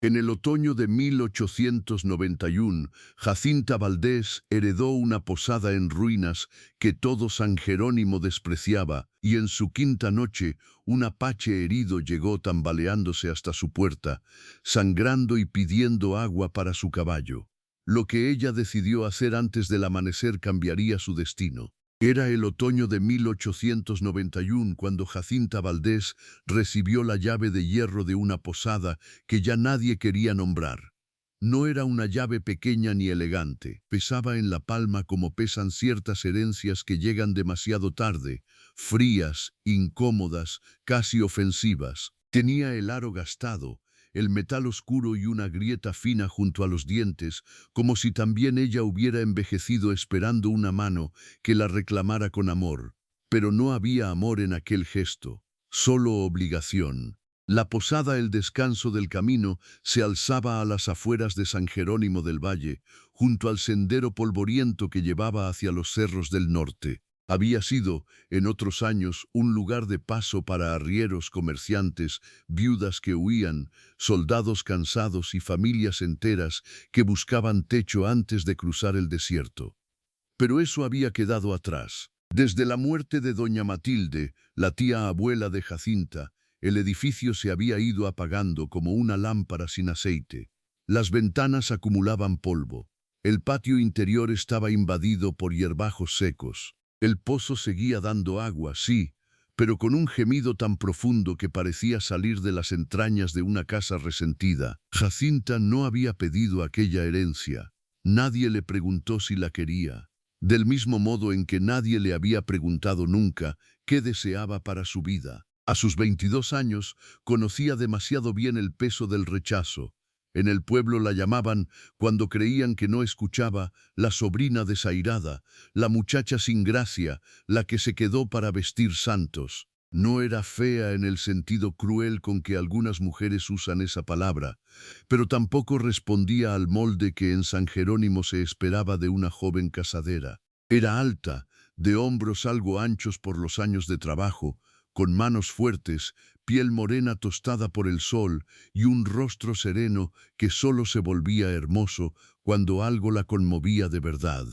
En el otoño de 1891, Jacinta Valdés heredó una posada en ruinas que todo San Jerónimo despreciaba, y en su quinta noche un apache herido llegó tambaleándose hasta su puerta, sangrando y pidiendo agua para su caballo. Lo que ella decidió hacer antes del amanecer cambiaría su destino. Era el otoño de 1891 cuando Jacinta Valdés recibió la llave de hierro de una posada que ya nadie quería nombrar. No era una llave pequeña ni elegante, pesaba en la palma como pesan ciertas herencias que llegan demasiado tarde, frías, incómodas, casi ofensivas. Tenía el aro gastado, el metal oscuro y una grieta fina junto a los dientes, como si también ella hubiera envejecido esperando una mano que la reclamara con amor. Pero no había amor en aquel gesto, solo obligación. La posada El Descanso del Camino se alzaba a las afueras de San Jerónimo del Valle, junto al sendero polvoriento que llevaba hacia los cerros del norte. Había sido, en otros años, un lugar de paso para arrieros, comerciantes, viudas que huían, soldados cansados y familias enteras que buscaban techo antes de cruzar el desierto. Pero eso había quedado atrás. Desde la muerte de doña Matilde, la tía abuela de Jacinta, el edificio se había ido apagando como una lámpara sin aceite. Las ventanas acumulaban polvo. El patio interior estaba invadido por hierbajos secos. El pozo seguía dando agua, sí, pero con un gemido tan profundo que parecía salir de las entrañas de una casa resentida. Jacinta no había pedido aquella herencia. Nadie le preguntó si la quería. Del mismo modo en que nadie le había preguntado nunca qué deseaba para su vida. A sus 22 años conocía demasiado bien el peso del rechazo. En el pueblo la llamaban, cuando creían que no escuchaba, la sobrina desairada, la muchacha sin gracia, la que se quedó para vestir santos. No era fea en el sentido cruel con que algunas mujeres usan esa palabra, pero tampoco respondía al molde que en San Jerónimo se esperaba de una joven casadera. Era alta, de hombros algo anchos por los años de trabajo, con manos fuertes, piel morena tostada por el sol y un rostro sereno que solo se volvía hermoso cuando algo la conmovía de verdad.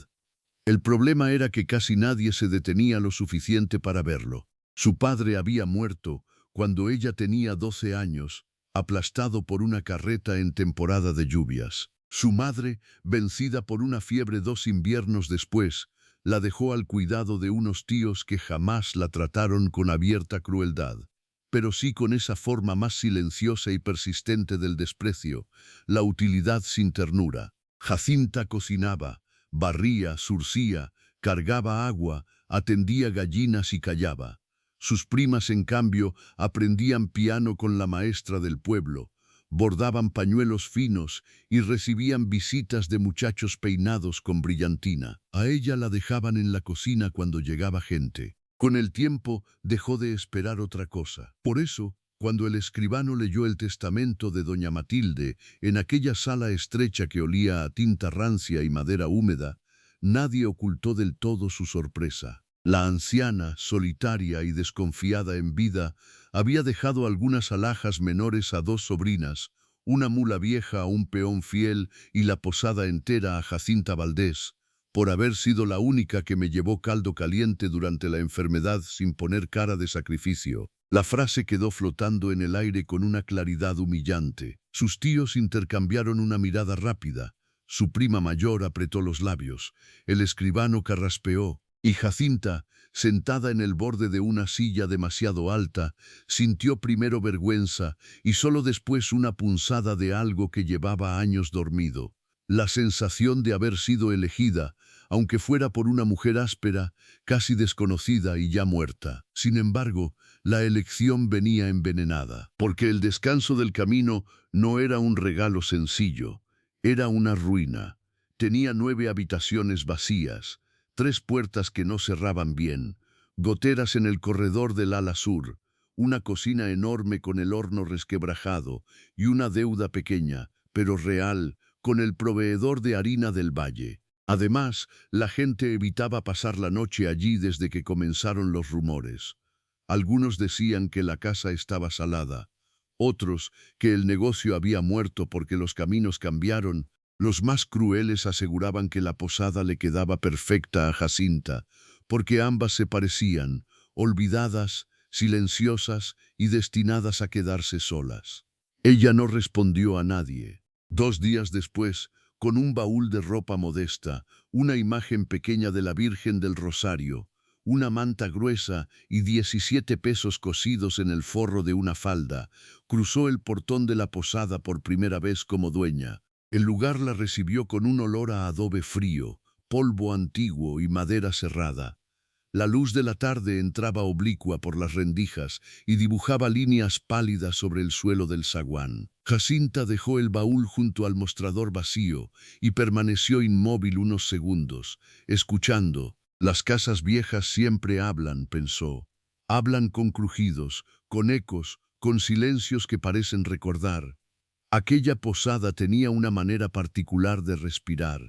El problema era que casi nadie se detenía lo suficiente para verlo. Su padre había muerto cuando ella tenía 12 años, aplastado por una carreta en temporada de lluvias. Su madre, vencida por una fiebre 2 inviernos después, la dejó al cuidado de unos tíos que jamás la trataron con abierta crueldad, pero sí con esa forma más silenciosa y persistente del desprecio, la utilidad sin ternura. Jacinta cocinaba, barría, surcía, cargaba agua, atendía gallinas y callaba. Sus primas, en cambio, aprendían piano con la maestra del pueblo, bordaban pañuelos finos y recibían visitas de muchachos peinados con brillantina. A ella la dejaban en la cocina cuando llegaba gente. Con el tiempo dejó de esperar otra cosa. Por eso, cuando el escribano leyó el testamento de doña Matilde en aquella sala estrecha que olía a tinta rancia y madera húmeda, nadie ocultó del todo su sorpresa. La anciana, solitaria y desconfiada en vida, había dejado algunas alhajas menores a 2 sobrinas, una mula vieja a un peón fiel y la posada entera a Jacinta Valdés, por haber sido la única que me llevó caldo caliente durante la enfermedad sin poner cara de sacrificio. La frase quedó flotando en el aire con una claridad humillante. Sus tíos intercambiaron una mirada rápida. Su prima mayor apretó los labios. El escribano carraspeó. Y Jacinta, sentada en el borde de una silla demasiado alta, sintió primero vergüenza y solo después una punzada de algo que llevaba años dormido. La sensación de haber sido elegida, aunque fuera por una mujer áspera, casi desconocida y ya muerta. Sin embargo, la elección venía envenenada, porque el descanso del camino no era un regalo sencillo, era una ruina. Tenía 9 habitaciones vacías, 3 puertas que no cerraban bien, goteras en el corredor del ala sur, una cocina enorme con el horno resquebrajado y una deuda pequeña, pero real, con el proveedor de harina del valle. Además, la gente evitaba pasar la noche allí desde que comenzaron los rumores. Algunos decían que la casa estaba salada, otros que el negocio había muerto porque los caminos cambiaron. Los más crueles aseguraban que la posada le quedaba perfecta a Jacinta, porque ambas se parecían, olvidadas, silenciosas y destinadas a quedarse solas. Ella no respondió a nadie. 2 días después, con un baúl de ropa modesta, una imagen pequeña de la Virgen del Rosario, una manta gruesa y 17 pesos cosidos en el forro de una falda, cruzó el portón de la posada por primera vez como dueña. El lugar la recibió con un olor a adobe frío, polvo antiguo y madera cerrada. La luz de la tarde entraba oblicua por las rendijas y dibujaba líneas pálidas sobre el suelo del zaguán. Jacinta dejó el baúl junto al mostrador vacío y permaneció inmóvil unos segundos, escuchando. Las casas viejas siempre hablan, pensó. Hablan con crujidos, con ecos, con silencios que parecen recordar. Aquella posada tenía una manera particular de respirar.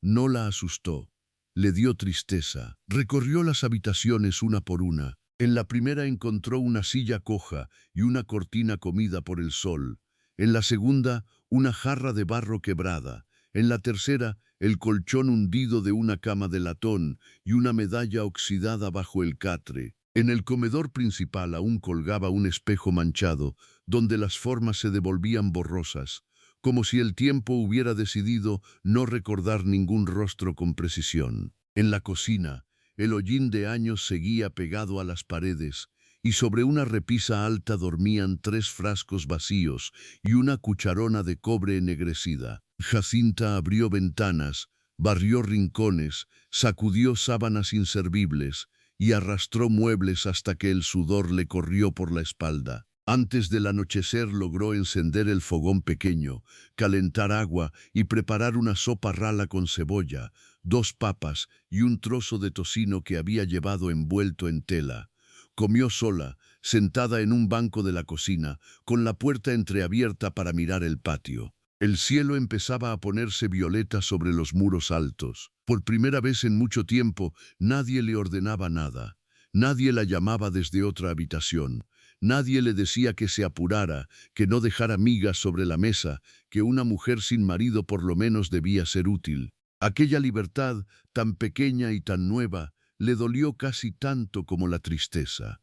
No la asustó. Le dio tristeza. Recorrió las habitaciones una por una. En la primera encontró una silla coja y una cortina comida por el sol. En la segunda, una jarra de barro quebrada. En la tercera, el colchón hundido de una cama de latón y una medalla oxidada bajo el catre. En el comedor principal aún colgaba un espejo manchado, donde las formas se devolvían borrosas, como si el tiempo hubiera decidido no recordar ningún rostro con precisión. En la cocina, el hollín de años seguía pegado a las paredes, y sobre una repisa alta dormían 3 frascos vacíos y una cucharona de cobre ennegrecida. Jacinta abrió ventanas, barrió rincones, sacudió sábanas inservibles y arrastró muebles hasta que el sudor le corrió por la espalda. Antes del anochecer logró encender el fogón pequeño, calentar agua y preparar una sopa rala con cebolla, 2 papas y un trozo de tocino que había llevado envuelto en tela. Comió sola, sentada en un banco de la cocina, con la puerta entreabierta para mirar el patio. El cielo empezaba a ponerse violeta sobre los muros altos. Por primera vez en mucho tiempo, nadie le ordenaba nada. Nadie la llamaba desde otra habitación. Nadie le decía que se apurara, que no dejara migas sobre la mesa, que una mujer sin marido por lo menos debía ser útil. Aquella libertad, tan pequeña y tan nueva, le dolió casi tanto como la tristeza.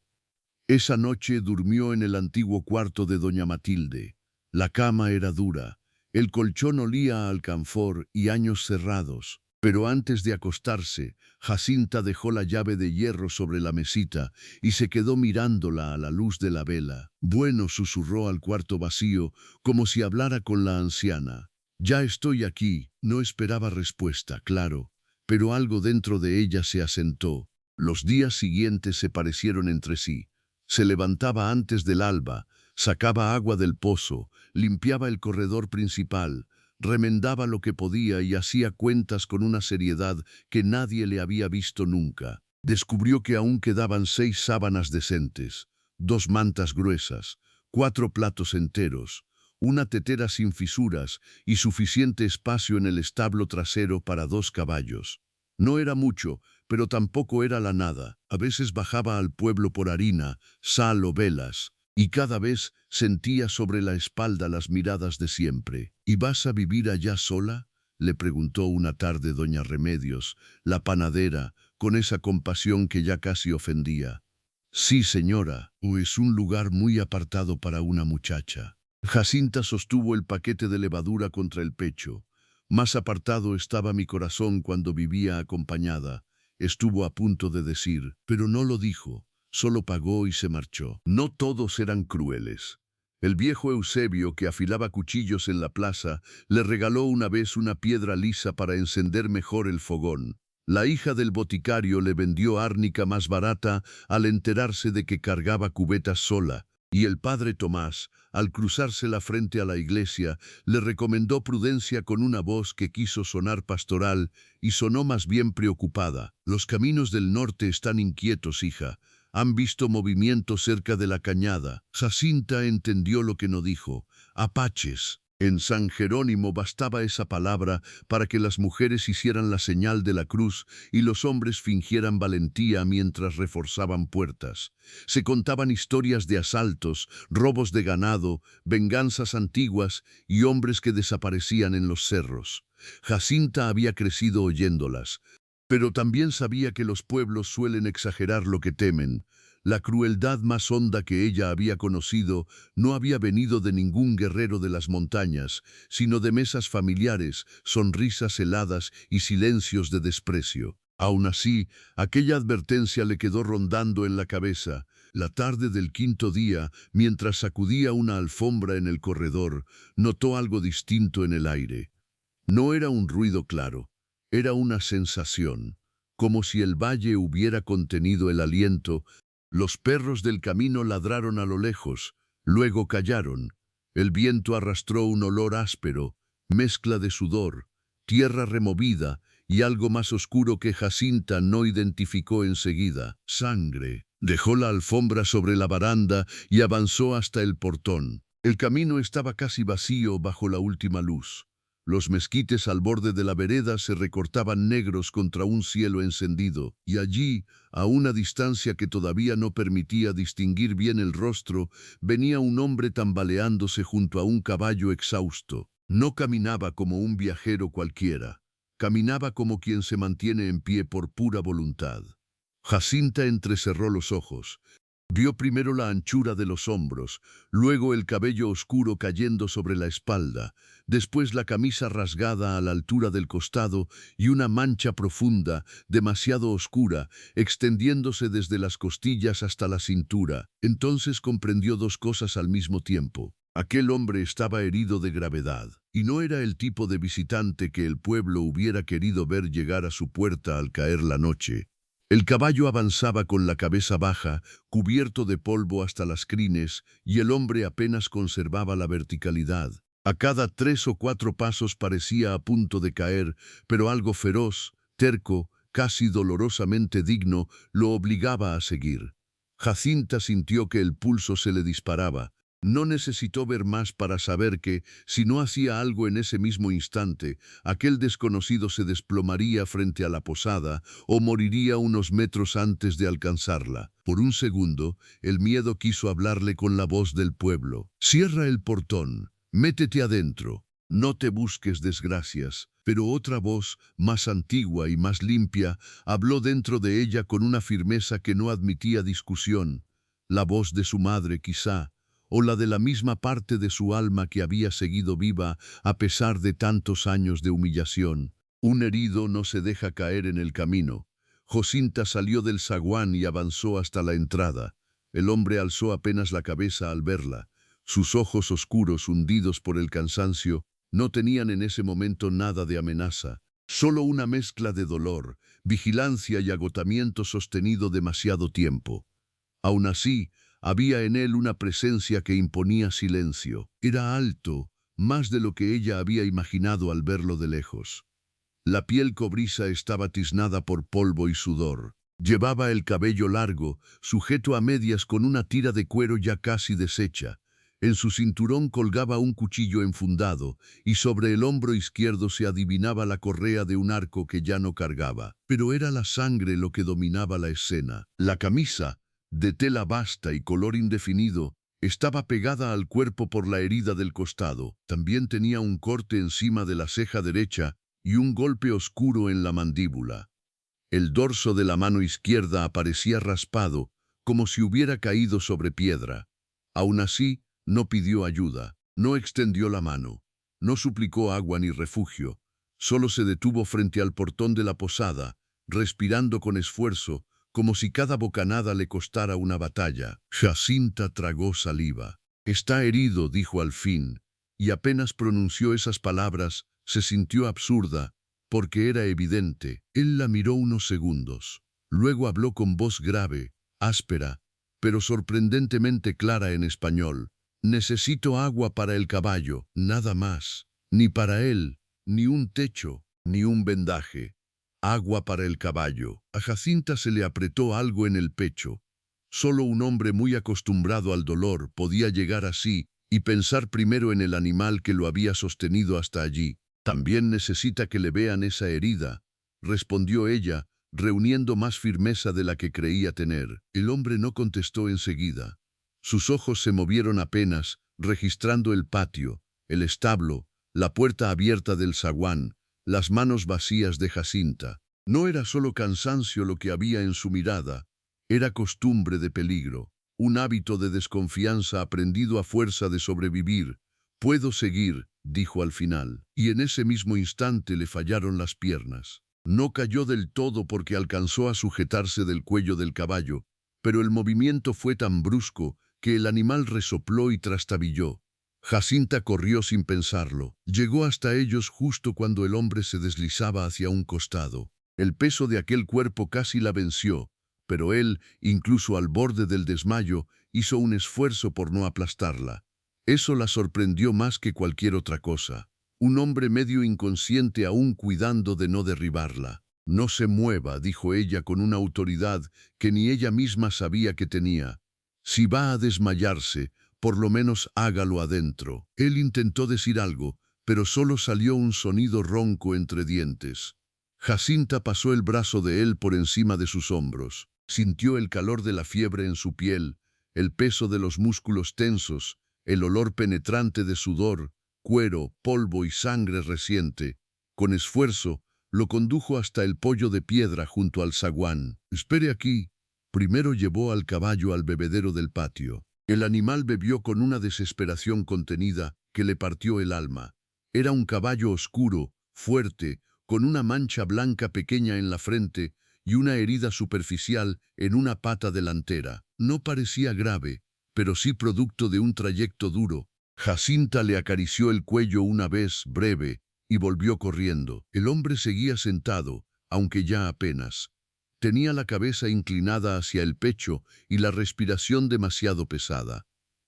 Esa noche durmió en el antiguo cuarto de doña Matilde. La cama era dura, el colchón olía a alcanfor y años cerrados. Pero antes de acostarse, Jacinta dejó la llave de hierro sobre la mesita y se quedó mirándola a la luz de la vela. Bueno, susurró al cuarto vacío, como si hablara con la anciana. Ya estoy aquí. No esperaba respuesta, claro, pero algo dentro de ella se asentó. Los días siguientes se parecieron entre sí. Se levantaba antes del alba, sacaba agua del pozo, limpiaba el corredor principal, remendaba lo que podía y hacía cuentas con una seriedad que nadie le había visto nunca. Descubrió que aún quedaban 6 sábanas decentes, 2 mantas gruesas, 4 platos enteros, una tetera sin fisuras y suficiente espacio en el establo trasero para 2 caballos. No era mucho, pero tampoco era la nada. A veces bajaba al pueblo por harina, sal o velas, y cada vez sentía sobre la espalda las miradas de siempre. ¿Y vas a vivir allá sola?, le preguntó una tarde doña Remedios, la panadera, con esa compasión que ya casi ofendía. Sí, señora, o es un lugar muy apartado para una muchacha. Jacinta sostuvo el paquete de levadura contra el pecho. Más apartado estaba mi corazón cuando vivía acompañada. Estuvo a punto de decir, pero no lo dijo. Solo pagó y se marchó. No todos eran crueles. El viejo Eusebio, que afilaba cuchillos en la plaza, le regaló una vez una piedra lisa para encender mejor el fogón. La hija del boticario le vendió árnica más barata al enterarse de que cargaba cubetas sola, y el padre Tomás, al cruzársela frente a la iglesia, le recomendó prudencia con una voz que quiso sonar pastoral y sonó más bien preocupada. Los caminos del norte están inquietos, hija. Han visto movimiento cerca de la cañada. Jacinta entendió lo que no dijo. Apaches. En San Jerónimo bastaba esa palabra para que las mujeres hicieran la señal de la cruz y los hombres fingieran valentía mientras reforzaban puertas. Se contaban historias de asaltos, robos de ganado, venganzas antiguas y hombres que desaparecían en los cerros. Jacinta había crecido oyéndolas, pero también sabía que los pueblos suelen exagerar lo que temen. La crueldad más honda que ella había conocido no había venido de ningún guerrero de las montañas, sino de mesas familiares, sonrisas heladas y silencios de desprecio. Aún así, aquella advertencia le quedó rondando en la cabeza. La tarde del quinto día, mientras sacudía una alfombra en el corredor, notó algo distinto en el aire. No era un ruido claro, era una sensación, como si el valle hubiera contenido el aliento. Los perros del camino ladraron a lo lejos, luego callaron. El viento arrastró un olor áspero, mezcla de sudor, tierra removida y algo más oscuro que Jacinta no identificó enseguida. Sangre. Dejó la alfombra sobre la baranda y avanzó hasta el portón. El camino estaba casi vacío bajo la última luz. Los mezquites al borde de la vereda se recortaban negros contra un cielo encendido, y allí, a una distancia que todavía no permitía distinguir bien el rostro, venía un hombre tambaleándose junto a un caballo exhausto. No caminaba como un viajero cualquiera, caminaba como quien se mantiene en pie por pura voluntad. Jacinta entrecerró los ojos. Vio primero la anchura de los hombros, luego el cabello oscuro cayendo sobre la espalda, después la camisa rasgada a la altura del costado y una mancha profunda, demasiado oscura, extendiéndose desde las costillas hasta la cintura. Entonces comprendió dos cosas al mismo tiempo. Aquel hombre estaba herido de gravedad, y no era el tipo de visitante que el pueblo hubiera querido ver llegar a su puerta al caer la noche. El caballo avanzaba con la cabeza baja, cubierto de polvo hasta las crines, y el hombre apenas conservaba la verticalidad. A cada 3 o 4 pasos parecía a punto de caer, pero algo feroz, terco, casi dolorosamente digno, lo obligaba a seguir. Jacinta sintió que el pulso se le disparaba. No necesitó ver más para saber que, si no hacía algo en ese mismo instante, aquel desconocido se desplomaría frente a la posada o moriría unos metros antes de alcanzarla. Por un segundo, el miedo quiso hablarle con la voz del pueblo. «Cierra el portón, métete adentro, no te busques desgracias». Pero otra voz, más antigua y más limpia, habló dentro de ella con una firmeza que no admitía discusión. La voz de su madre, quizá, o la de la misma parte de su alma que había seguido viva a pesar de tantos años de humillación. Un herido no se deja caer en el camino. Jacinta salió del zaguán y avanzó hasta la entrada. El hombre alzó apenas la cabeza al verla. Sus ojos oscuros, hundidos por el cansancio, no tenían en ese momento nada de amenaza, solo una mezcla de dolor, vigilancia y agotamiento sostenido demasiado tiempo. Aún así, había en él una presencia que imponía silencio. Era alto, más de lo que ella había imaginado al verlo de lejos. La piel cobriza estaba tiznada por polvo y sudor. Llevaba el cabello largo, sujeto a medias con una tira de cuero ya casi deshecha. En su cinturón colgaba un cuchillo enfundado, y sobre el hombro izquierdo se adivinaba la correa de un arco que ya no cargaba. Pero era la sangre lo que dominaba la escena. La camisa, de tela basta y color indefinido, estaba pegada al cuerpo por la herida del costado. También tenía un corte encima de la ceja derecha y un golpe oscuro en la mandíbula. El dorso de la mano izquierda aparecía raspado, como si hubiera caído sobre piedra. Aún así, no pidió ayuda, no extendió la mano, no suplicó agua ni refugio, solo se detuvo frente al portón de la posada, respirando con esfuerzo, como si cada bocanada le costara una batalla. Jacinta tragó saliva. «Está herido», dijo al fin, y apenas pronunció esas palabras, se sintió absurda, porque era evidente. Él la miró unos segundos. Luego habló con voz grave, áspera, pero sorprendentemente clara en español. «Necesito agua para el caballo, nada más. Ni para él, ni un techo, ni un vendaje. Agua para el caballo». A Jacinta se le apretó algo en el pecho. Solo un hombre muy acostumbrado al dolor podía llegar así, y pensar primero en el animal que lo había sostenido hasta allí. También necesita que le vean esa herida, respondió ella, reuniendo más firmeza de la que creía tener. El hombre no contestó enseguida. Sus ojos se movieron apenas, registrando el patio, el establo, la puerta abierta del zaguán, las manos vacías de Jacinta. No era solo cansancio lo que había en su mirada, era costumbre de peligro, un hábito de desconfianza aprendido a fuerza de sobrevivir. «Puedo seguir», dijo al final, y en ese mismo instante le fallaron las piernas. No cayó del todo porque alcanzó a sujetarse del cuello del caballo, pero el movimiento fue tan brusco que el animal resopló y trastabilló. Jacinta corrió sin pensarlo. Llegó hasta ellos justo cuando el hombre se deslizaba hacia un costado. El peso de aquel cuerpo casi la venció, pero él, incluso al borde del desmayo, hizo un esfuerzo por no aplastarla. Eso la sorprendió más que cualquier otra cosa. Un hombre medio inconsciente aún cuidando de no derribarla. «No se mueva», dijo ella con una autoridad que ni ella misma sabía que tenía. «Si va a desmayarse, por lo menos hágalo adentro». Él intentó decir algo, pero solo salió un sonido ronco entre dientes. Jacinta pasó el brazo de él por encima de sus hombros. Sintió el calor de la fiebre en su piel, el peso de los músculos tensos, el olor penetrante de sudor, cuero, polvo y sangre reciente. Con esfuerzo, lo condujo hasta el poyo de piedra junto al zaguán. «Espere aquí». Primero llevó al caballo al bebedero del patio. El animal bebió con una desesperación contenida que le partió el alma. Era un caballo oscuro, fuerte, con una mancha blanca pequeña en la frente y una herida superficial en una pata delantera. No parecía grave, pero sí producto de un trayecto duro. Jacinta le acarició el cuello una vez, breve, y volvió corriendo. El hombre seguía sentado, aunque ya apenas. Tenía la cabeza inclinada hacia el pecho y la respiración demasiado pesada.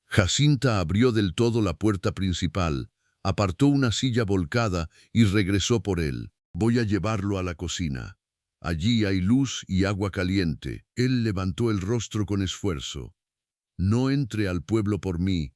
Jacinta abrió del todo la puerta principal, apartó una silla volcada y regresó por él. «Voy a llevarlo a la cocina. Allí hay luz y agua caliente». Él levantó el rostro con esfuerzo. «No entre al pueblo por mí».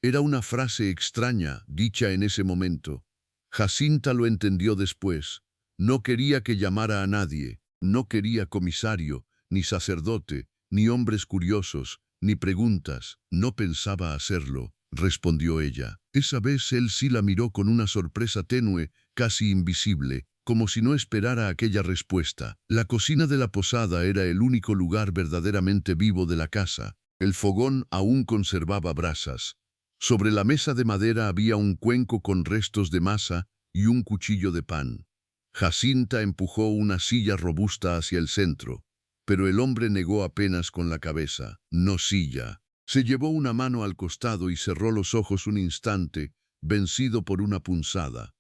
Era una frase extraña, dicha en ese momento. Jacinta lo entendió después. No quería que llamara a nadie. No quería comisario, ni sacerdote, ni hombres curiosos, ni preguntas. «No pensaba hacerlo», respondió ella. Esa vez él sí la miró con una sorpresa tenue, casi invisible, como si no esperara aquella respuesta. La cocina de la posada era el único lugar verdaderamente vivo de la casa. El fogón aún conservaba brasas. Sobre la mesa de madera había un cuenco con restos de masa y un cuchillo de pan. Jacinta empujó una silla robusta hacia el centro, pero el hombre negó apenas con la cabeza. «No silla». Se llevó una mano al costado y cerró los ojos un instante, vencido por una punzada.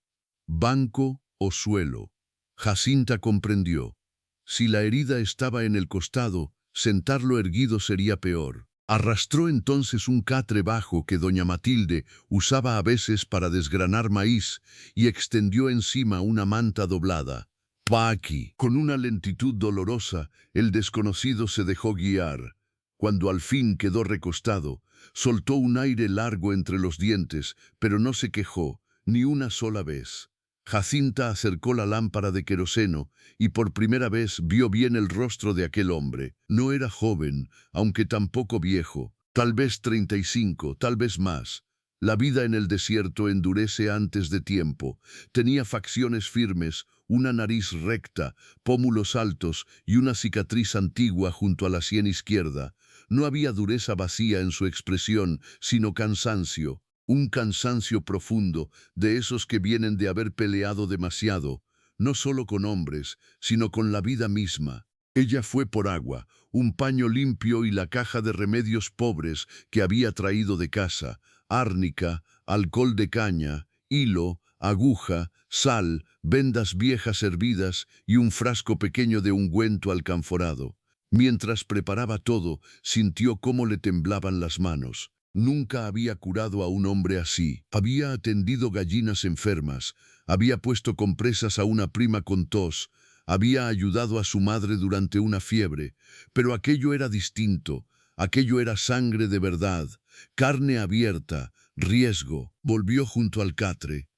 «Banco o suelo». Jacinta comprendió. Si la herida estaba en el costado, sentarlo erguido sería peor. Arrastró entonces un catre bajo que doña Matilde usaba a veces para desgranar maíz y extendió encima una manta doblada. «Va aquí». Con una lentitud dolorosa, el desconocido se dejó guiar. Cuando al fin quedó recostado, soltó un aire largo entre los dientes, pero no se quejó, ni una sola vez. Jacinta acercó la lámpara de queroseno y por primera vez vio bien el rostro de aquel hombre. No era joven, aunque tampoco viejo, tal vez 35, tal vez más. La vida en el desierto endurece antes de tiempo. Tenía facciones firmes, una nariz recta, pómulos altos y una cicatriz antigua junto a la sien izquierda. No había dureza vacía en su expresión, sino cansancio. Un cansancio profundo, de esos que vienen de haber peleado demasiado, no solo con hombres, sino con la vida misma. Ella fue por agua, un paño limpio y la caja de remedios pobres que había traído de casa, árnica, alcohol de caña, hilo, aguja, sal, vendas viejas hervidas y un frasco pequeño de ungüento alcanforado. Mientras preparaba todo, sintió cómo le temblaban las manos. Nunca había curado a un hombre así. Había atendido gallinas enfermas, había puesto compresas a una prima con tos, había ayudado a su madre durante una fiebre, pero aquello era distinto, aquello era sangre de verdad, carne abierta, Riesgo. Volvió junto al catre.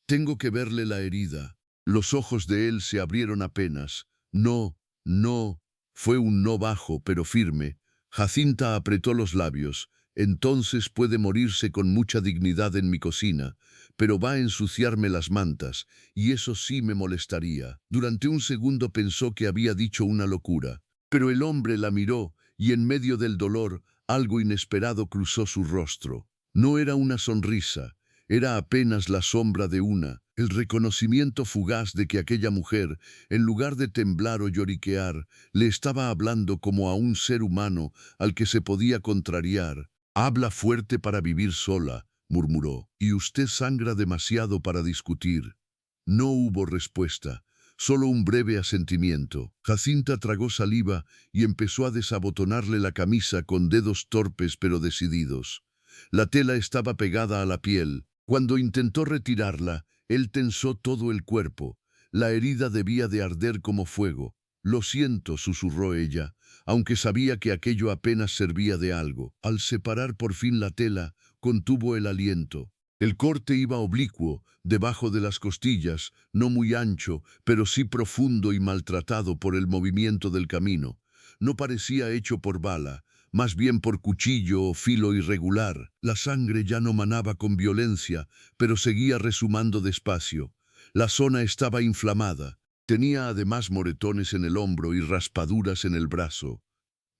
Tengo que verle la herida. Los ojos de él se abrieron apenas. No, no. Fue un no bajo, pero firme. Jacinta apretó los labios. Entonces puede morirse con mucha dignidad en mi cocina, pero va a ensuciarme las mantas, y eso sí me molestaría. Durante un segundo pensó que había dicho una locura, pero el hombre la miró, y en medio del dolor, algo inesperado cruzó su rostro. No era una sonrisa, era apenas la sombra de una, el reconocimiento fugaz de que aquella mujer, en lugar de temblar o lloriquear, le estaba hablando como a un ser humano al que se podía contrariar. Habla fuerte para vivir sola, murmuró, y usted sangra demasiado para discutir. No hubo respuesta, solo un breve asentimiento. Jacinta tragó saliva y empezó a desabotonarle la camisa con dedos torpes pero decididos. La tela estaba pegada a la piel. Cuando intentó retirarla, él tensó todo el cuerpo. La herida debía de arder como fuego. Lo siento, susurró ella, aunque sabía que aquello apenas servía de algo. Al separar por fin la tela, contuvo el aliento. El corte iba oblicuo, debajo de las costillas, no muy ancho, pero sí profundo y maltratado por el movimiento del camino. No parecía hecho por bala, más bien por cuchillo o filo irregular. La sangre ya no manaba con violencia, pero seguía resumando despacio. La zona estaba inflamada. Tenía además moretones en el hombro y raspaduras en el brazo.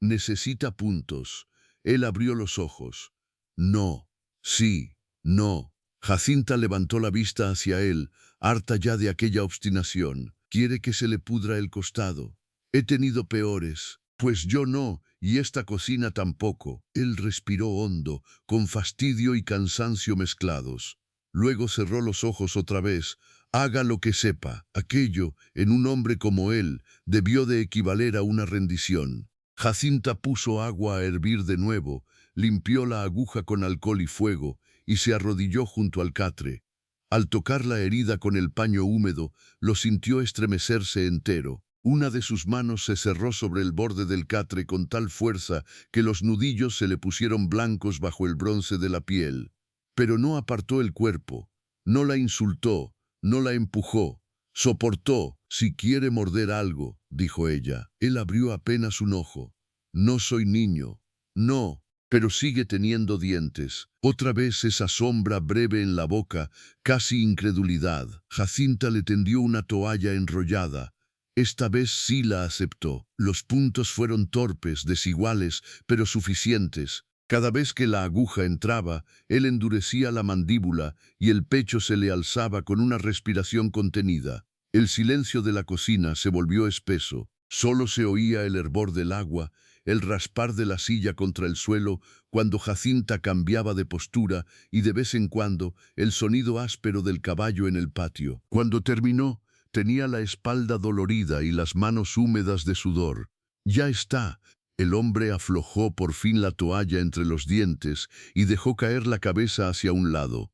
Necesita puntos. Él abrió los ojos. No. Sí. No. Jacinta levantó la vista hacia él, harta ya de aquella obstinación. Quiere que se le pudra el costado. He tenido peores. Pues yo no, y esta cocina tampoco. Él respiró hondo, con fastidio y cansancio mezclados. Luego cerró los ojos otra vez. Haga lo que sepa. Aquello, en un hombre como él, debió de equivaler a una rendición. Jacinta puso agua a hervir de nuevo, limpió la aguja con alcohol y fuego, y se arrodilló junto al catre. Al tocar la herida con el paño húmedo, lo sintió estremecerse entero. Una de sus manos se cerró sobre el borde del catre con tal fuerza que los nudillos se le pusieron blancos bajo el bronce de la piel. Pero no apartó el cuerpo, no la insultó, no la empujó. Soportó. Si quiere morder algo, dijo ella. Él abrió apenas un ojo. No soy niño. No, pero sigue teniendo dientes. Otra vez esa sombra breve en la boca, casi incredulidad. Jacinta le tendió una toalla enrollada. Esta vez sí la aceptó. Los puntos fueron torpes, desiguales, pero suficientes. Cada vez que la aguja entraba, él endurecía la mandíbula y el pecho se le alzaba con una respiración contenida. El silencio de la cocina se volvió espeso. Solo se oía el hervor del agua, el raspar de la silla contra el suelo cuando Jacinta cambiaba de postura y de vez en cuando el sonido áspero del caballo en el patio. Cuando terminó, tenía la espalda dolorida y las manos húmedas de sudor. Ya está. El hombre aflojó por fin la toalla entre los dientes y dejó caer la cabeza hacia un lado.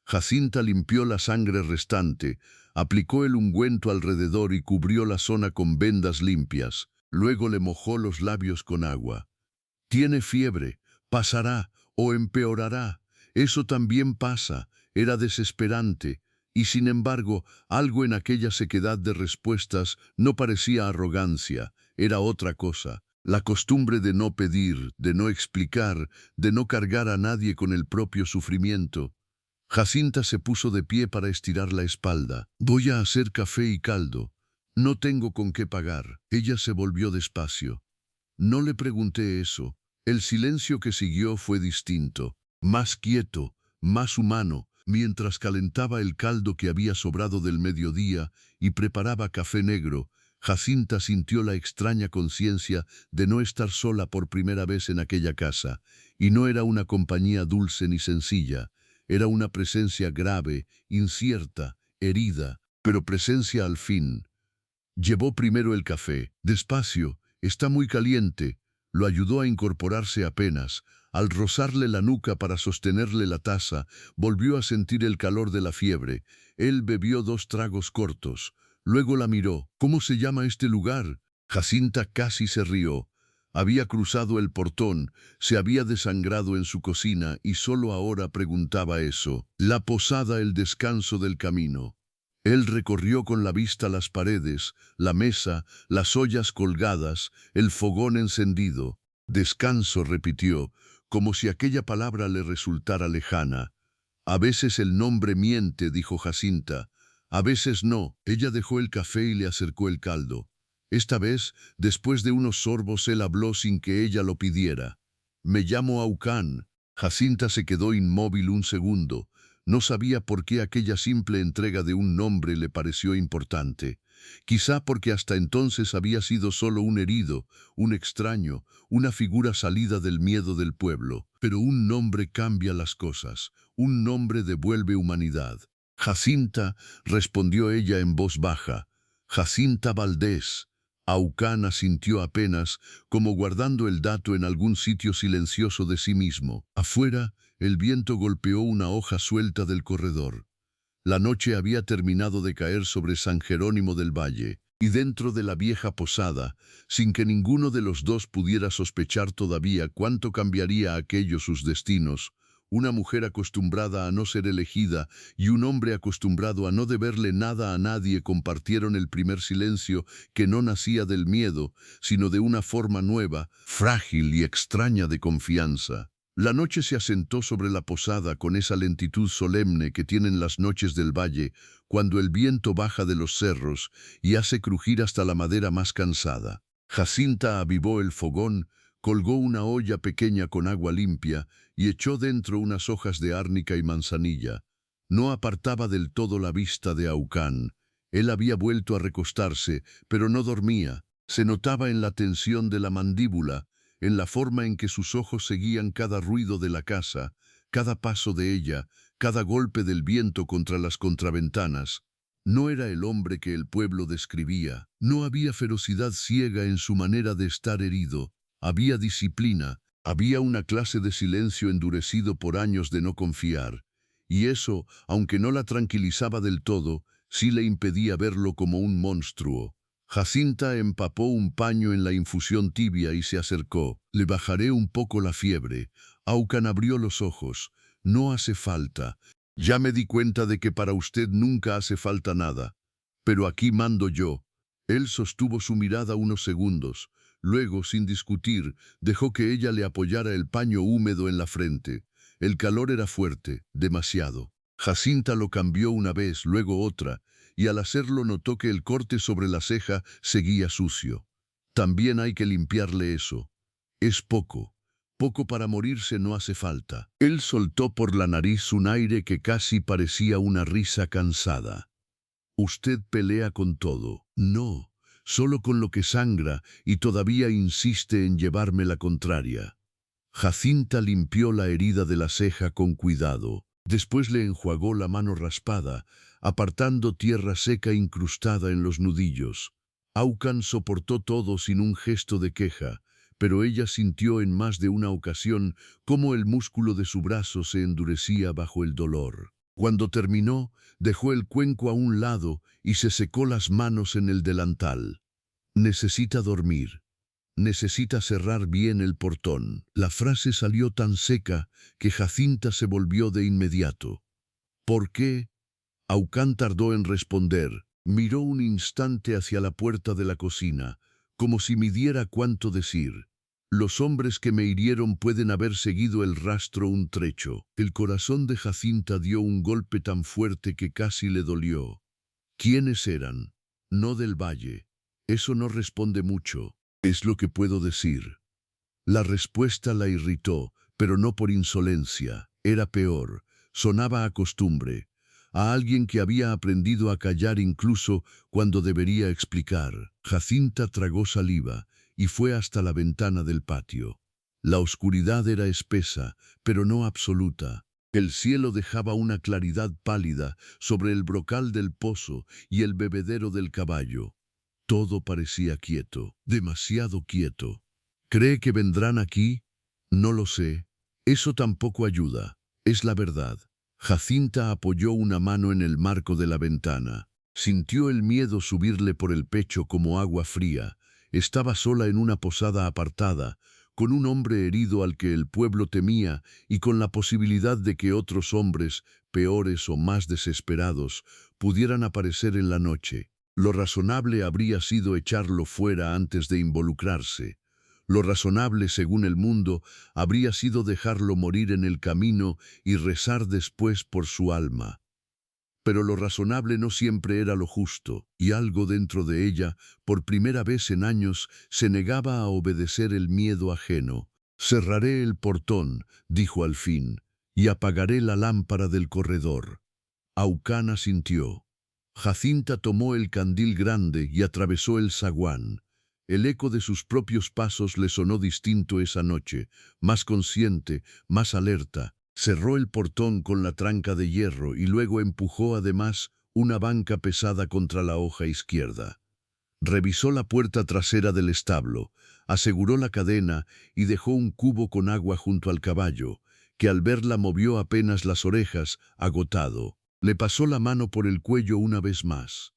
Jacinta limpió la sangre restante, aplicó el ungüento alrededor y cubrió la zona con vendas limpias. Luego le mojó los labios con agua. Tiene fiebre, pasará o empeorará. Eso también pasa. Era desesperante. Y sin embargo, algo en aquella sequedad de respuestas no parecía arrogancia, era otra cosa. La costumbre de no pedir, de no explicar, de no cargar a nadie con el propio sufrimiento. Jacinta se puso de pie para estirar la espalda. Voy a hacer café y caldo. No tengo con qué pagar. Ella se volvió despacio. No le pregunté eso. El silencio que siguió fue distinto, más quieto, más humano, mientras calentaba el caldo que había sobrado del mediodía y preparaba café negro. Jacinta sintió la extraña conciencia de no estar sola por primera vez en aquella casa, y no era una compañía dulce ni sencilla, era una presencia grave, incierta, herida, pero presencia al fin. Llevó primero el café, despacio, está muy caliente, lo ayudó a incorporarse apenas. Al rozarle la nuca para sostenerle la taza, volvió a sentir el calor de la fiebre. Él bebió 2 tragos cortos. Luego la miró. ¿Cómo se llama este lugar? Jacinta casi se rió. Había cruzado el portón, se había desangrado en su cocina y solo ahora preguntaba eso. La posada, el descanso del camino. Él recorrió con la vista las paredes, la mesa, las ollas colgadas, el fogón encendido. Descanso, repitió, como si aquella palabra le resultara lejana. A veces el nombre miente, dijo Jacinta. A veces no. Ella dejó el café y le acercó el caldo. Esta vez, después de unos sorbos, él habló sin que ella lo pidiera. Me llamo Aucán. Jacinta se quedó inmóvil un segundo. No sabía por qué aquella simple entrega de un nombre le pareció importante. Quizá porque hasta entonces había sido solo un herido, un extraño, una figura salida del miedo del pueblo. Pero un nombre cambia las cosas, un nombre devuelve humanidad. Jacinta, respondió ella en voz baja. Jacinta Valdés. Aucán asintió apenas, como guardando el dato en algún sitio silencioso de sí mismo. Afuera, el viento golpeó una hoja suelta del corredor. La noche había terminado de caer sobre San Jerónimo del Valle, y dentro de la vieja posada, sin que ninguno de los dos pudiera sospechar todavía cuánto cambiaría aquello sus destinos, una mujer acostumbrada a no ser elegida y un hombre acostumbrado a no deberle nada a nadie compartieron el primer silencio que no nacía del miedo, sino de una forma nueva, frágil y extraña de confianza. La noche se asentó sobre la posada con esa lentitud solemne que tienen las noches del valle cuando el viento baja de los cerros y hace crujir hasta la madera más cansada. Jacinta avivó el fogón, colgó una olla pequeña con agua limpia y echó dentro unas hojas de árnica y manzanilla. No apartaba del todo la vista de Aucán. Él había vuelto a recostarse, pero no dormía. Se notaba en la tensión de la mandíbula, en la forma en que sus ojos seguían cada ruido de la casa, cada paso de ella, cada golpe del viento contra las contraventanas. No era el hombre que el pueblo describía. No había ferocidad ciega en su manera de estar herido. Había disciplina, había una clase de silencio endurecido por años de no confiar. Y eso, aunque no la tranquilizaba del todo, sí le impedía verlo como un monstruo. Jacinta empapó un paño en la infusión tibia y se acercó. Le bajaré un poco la fiebre. Aucán abrió los ojos. No hace falta. Ya me di cuenta de que para usted nunca hace falta nada. Pero aquí mando yo. Él sostuvo su mirada unos segundos. Luego, sin discutir, dejó que ella le apoyara el paño húmedo en la frente. El calor era fuerte, demasiado. Jacinta lo cambió una vez, luego otra, y al hacerlo notó que el corte sobre la ceja seguía sucio. También hay que limpiarle eso. Es poco. Poco para morirse no hace falta. Él soltó por la nariz un aire que casi parecía una risa cansada. Usted pelea con todo. No, solo con lo que sangra y todavía insiste en llevarme la contraria. Jacinta limpió la herida de la ceja con cuidado. Después le enjuagó la mano raspada, apartando tierra seca incrustada en los nudillos. Aucán soportó todo sin un gesto de queja, pero ella sintió en más de una ocasión cómo el músculo de su brazo se endurecía bajo el dolor. Cuando terminó, dejó el cuenco a un lado y se secó las manos en el delantal. Necesita dormir. Necesita cerrar bien el portón. La frase salió tan seca que Jacinta se volvió de inmediato. ¿Por qué? Aucán tardó en responder. Miró un instante hacia la puerta de la cocina, como si midiera cuánto decir. Los hombres que me hirieron pueden haber seguido el rastro un trecho. El corazón de Jacinta dio un golpe tan fuerte que casi le dolió. ¿Quiénes eran? No del Valle. Eso no responde mucho. Es lo que puedo decir. La respuesta la irritó, pero no por insolencia. Era peor. Sonaba a costumbre. A alguien que había aprendido a callar incluso cuando debería explicar. Jacinta tragó saliva y fue hasta la ventana del patio. La oscuridad era espesa, pero no absoluta. El cielo dejaba una claridad pálida sobre el brocal del pozo y el bebedero del caballo. Todo parecía quieto, demasiado quieto. ¿Cree que vendrán aquí? No lo sé. Eso tampoco ayuda. Es la verdad. Jacinta apoyó una mano en el marco de la ventana. Sintió el miedo subirle por el pecho como agua fría. Estaba sola en una posada apartada, con un hombre herido al que el pueblo temía y con la posibilidad de que otros hombres, peores o más desesperados, pudieran aparecer en la noche. Lo razonable habría sido echarlo fuera antes de involucrarse. Lo razonable, según el mundo, habría sido dejarlo morir en el camino y rezar después por su alma. Pero lo razonable no siempre era lo justo, y algo dentro de ella, por primera vez en años, se negaba a obedecer el miedo ajeno. «Cerraré el portón», dijo al fin, «y apagaré la lámpara del corredor». Aucán asintió. Jacinta tomó el candil grande y atravesó el zaguán. El eco de sus propios pasos le sonó distinto esa noche, más consciente, más alerta. Cerró el portón con la tranca de hierro y luego empujó además una banca pesada contra la hoja izquierda. Revisó la puerta trasera del establo, aseguró la cadena y dejó un cubo con agua junto al caballo, que al verla movió apenas las orejas, agotado. Le pasó la mano por el cuello una vez más.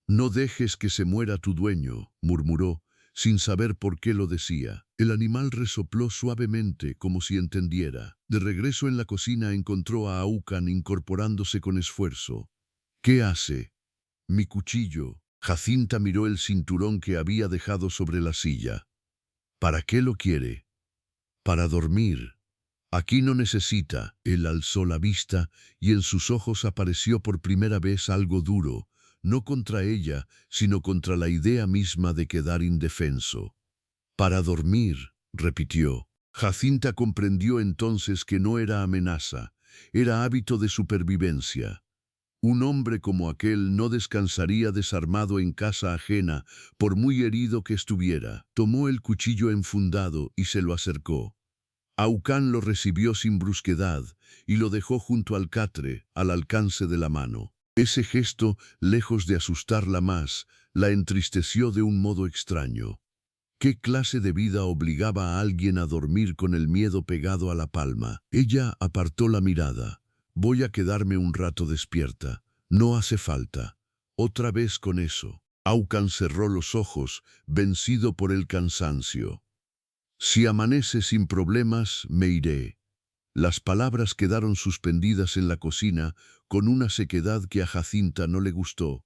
«No dejes que se muera tu dueño», murmuró, sin saber por qué lo decía. El animal resopló suavemente, como si entendiera. De regreso en la cocina encontró a Aucán incorporándose con esfuerzo. «¿Qué hace?» «Mi cuchillo». Jacinta miró el cinturón que había dejado sobre la silla. «¿Para qué lo quiere?» «Para dormir». «Aquí no necesita». Él alzó la vista y en sus ojos apareció por primera vez algo duro, no contra ella, sino contra la idea misma de quedar indefenso. «Para dormir», repitió. Jacinta comprendió entonces que no era amenaza, era hábito de supervivencia. Un hombre como aquel no descansaría desarmado en casa ajena, por muy herido que estuviera. Tomó el cuchillo enfundado y se lo acercó. Aucán lo recibió sin brusquedad y lo dejó junto al catre, al alcance de la mano. Ese gesto, lejos de asustarla más, la entristeció de un modo extraño. ¿Qué clase de vida obligaba a alguien a dormir con el miedo pegado a la palma? Ella apartó la mirada. «Voy a quedarme un rato despierta. No hace falta». Otra vez con eso. Aucán cerró los ojos, vencido por el cansancio. «Si amanece sin problemas, me iré». Las palabras quedaron suspendidas en la cocina con una sequedad que a Jacinta no le gustó.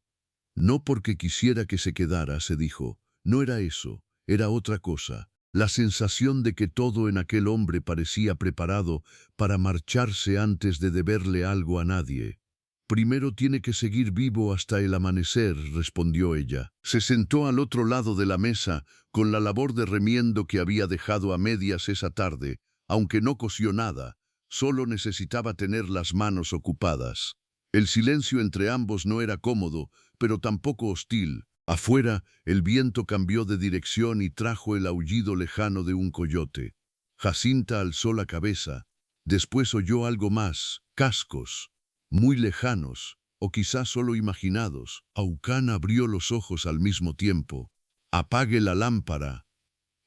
No porque quisiera que se quedara, se dijo. No era eso, era otra cosa. La sensación de que todo en aquel hombre parecía preparado para marcharse antes de deberle algo a nadie. «Primero tiene que seguir vivo hasta el amanecer», respondió ella. Se sentó al otro lado de la mesa con la labor de remiendo que había dejado a medias esa tarde, aunque no cosió nada. Solo necesitaba tener las manos ocupadas. El silencio entre ambos no era cómodo, pero tampoco hostil. Afuera, el viento cambió de dirección y trajo el aullido lejano de un coyote. Jacinta alzó la cabeza. Después oyó algo más, cascos, muy lejanos, o quizás solo imaginados. Aucán abrió los ojos al mismo tiempo. «Apague la lámpara».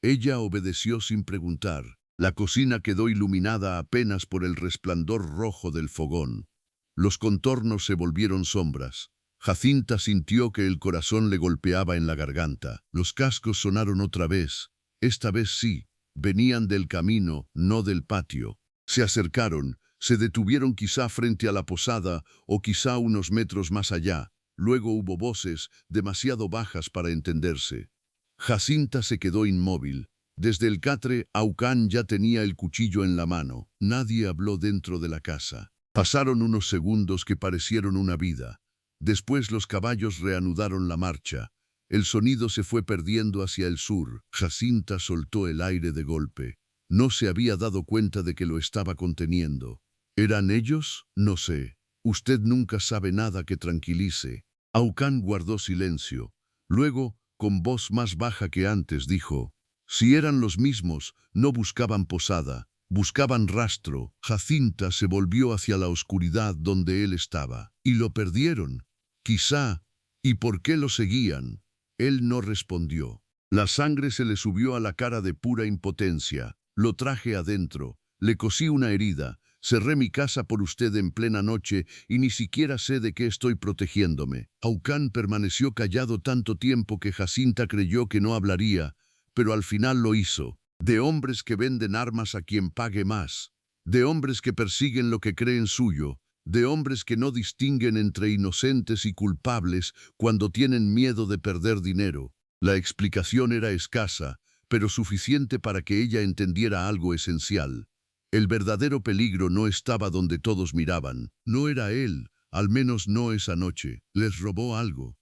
Ella obedeció sin preguntar. La cocina quedó iluminada apenas por el resplandor rojo del fogón. Los contornos se volvieron sombras. Jacinta sintió que el corazón le golpeaba en la garganta. Los cascos sonaron otra vez. Esta vez sí, venían del camino, no del patio. Se acercaron, se detuvieron quizá frente a la posada o quizá unos metros más allá. Luego hubo voces, demasiado bajas para entenderse. Jacinta se quedó inmóvil. Desde el catre, Aucán ya tenía el cuchillo en la mano. Nadie habló dentro de la casa. Pasaron unos segundos que parecieron una vida. Después los caballos reanudaron la marcha. El sonido se fue perdiendo hacia el sur. Jacinta soltó el aire de golpe. No se había dado cuenta de que lo estaba conteniendo. ¿Eran ellos? No sé. Usted nunca sabe nada que tranquilice. Aucán guardó silencio. Luego, con voz más baja que antes, dijo: «Si eran los mismos, no buscaban posada, buscaban rastro». Jacinta se volvió hacia la oscuridad donde él estaba. «¿Y lo perdieron? Quizá. ¿Y por qué lo seguían?» Él no respondió. La sangre se le subió a la cara de pura impotencia. «Lo traje adentro, le cosí una herida. Cerré mi casa por usted en plena noche y ni siquiera sé de qué estoy protegiéndome. Aucán permaneció callado tanto tiempo que Jacinta creyó que no hablaría, pero al final lo hizo. De hombres que venden armas a quien pague más, de hombres que persiguen lo que creen suyo, de hombres que no distinguen entre inocentes y culpables cuando tienen miedo de perder dinero. La explicación era escasa, pero suficiente para que ella entendiera algo esencial. El verdadero peligro no estaba donde todos miraban. No era él, al menos no esa noche. ¿Les robó algo?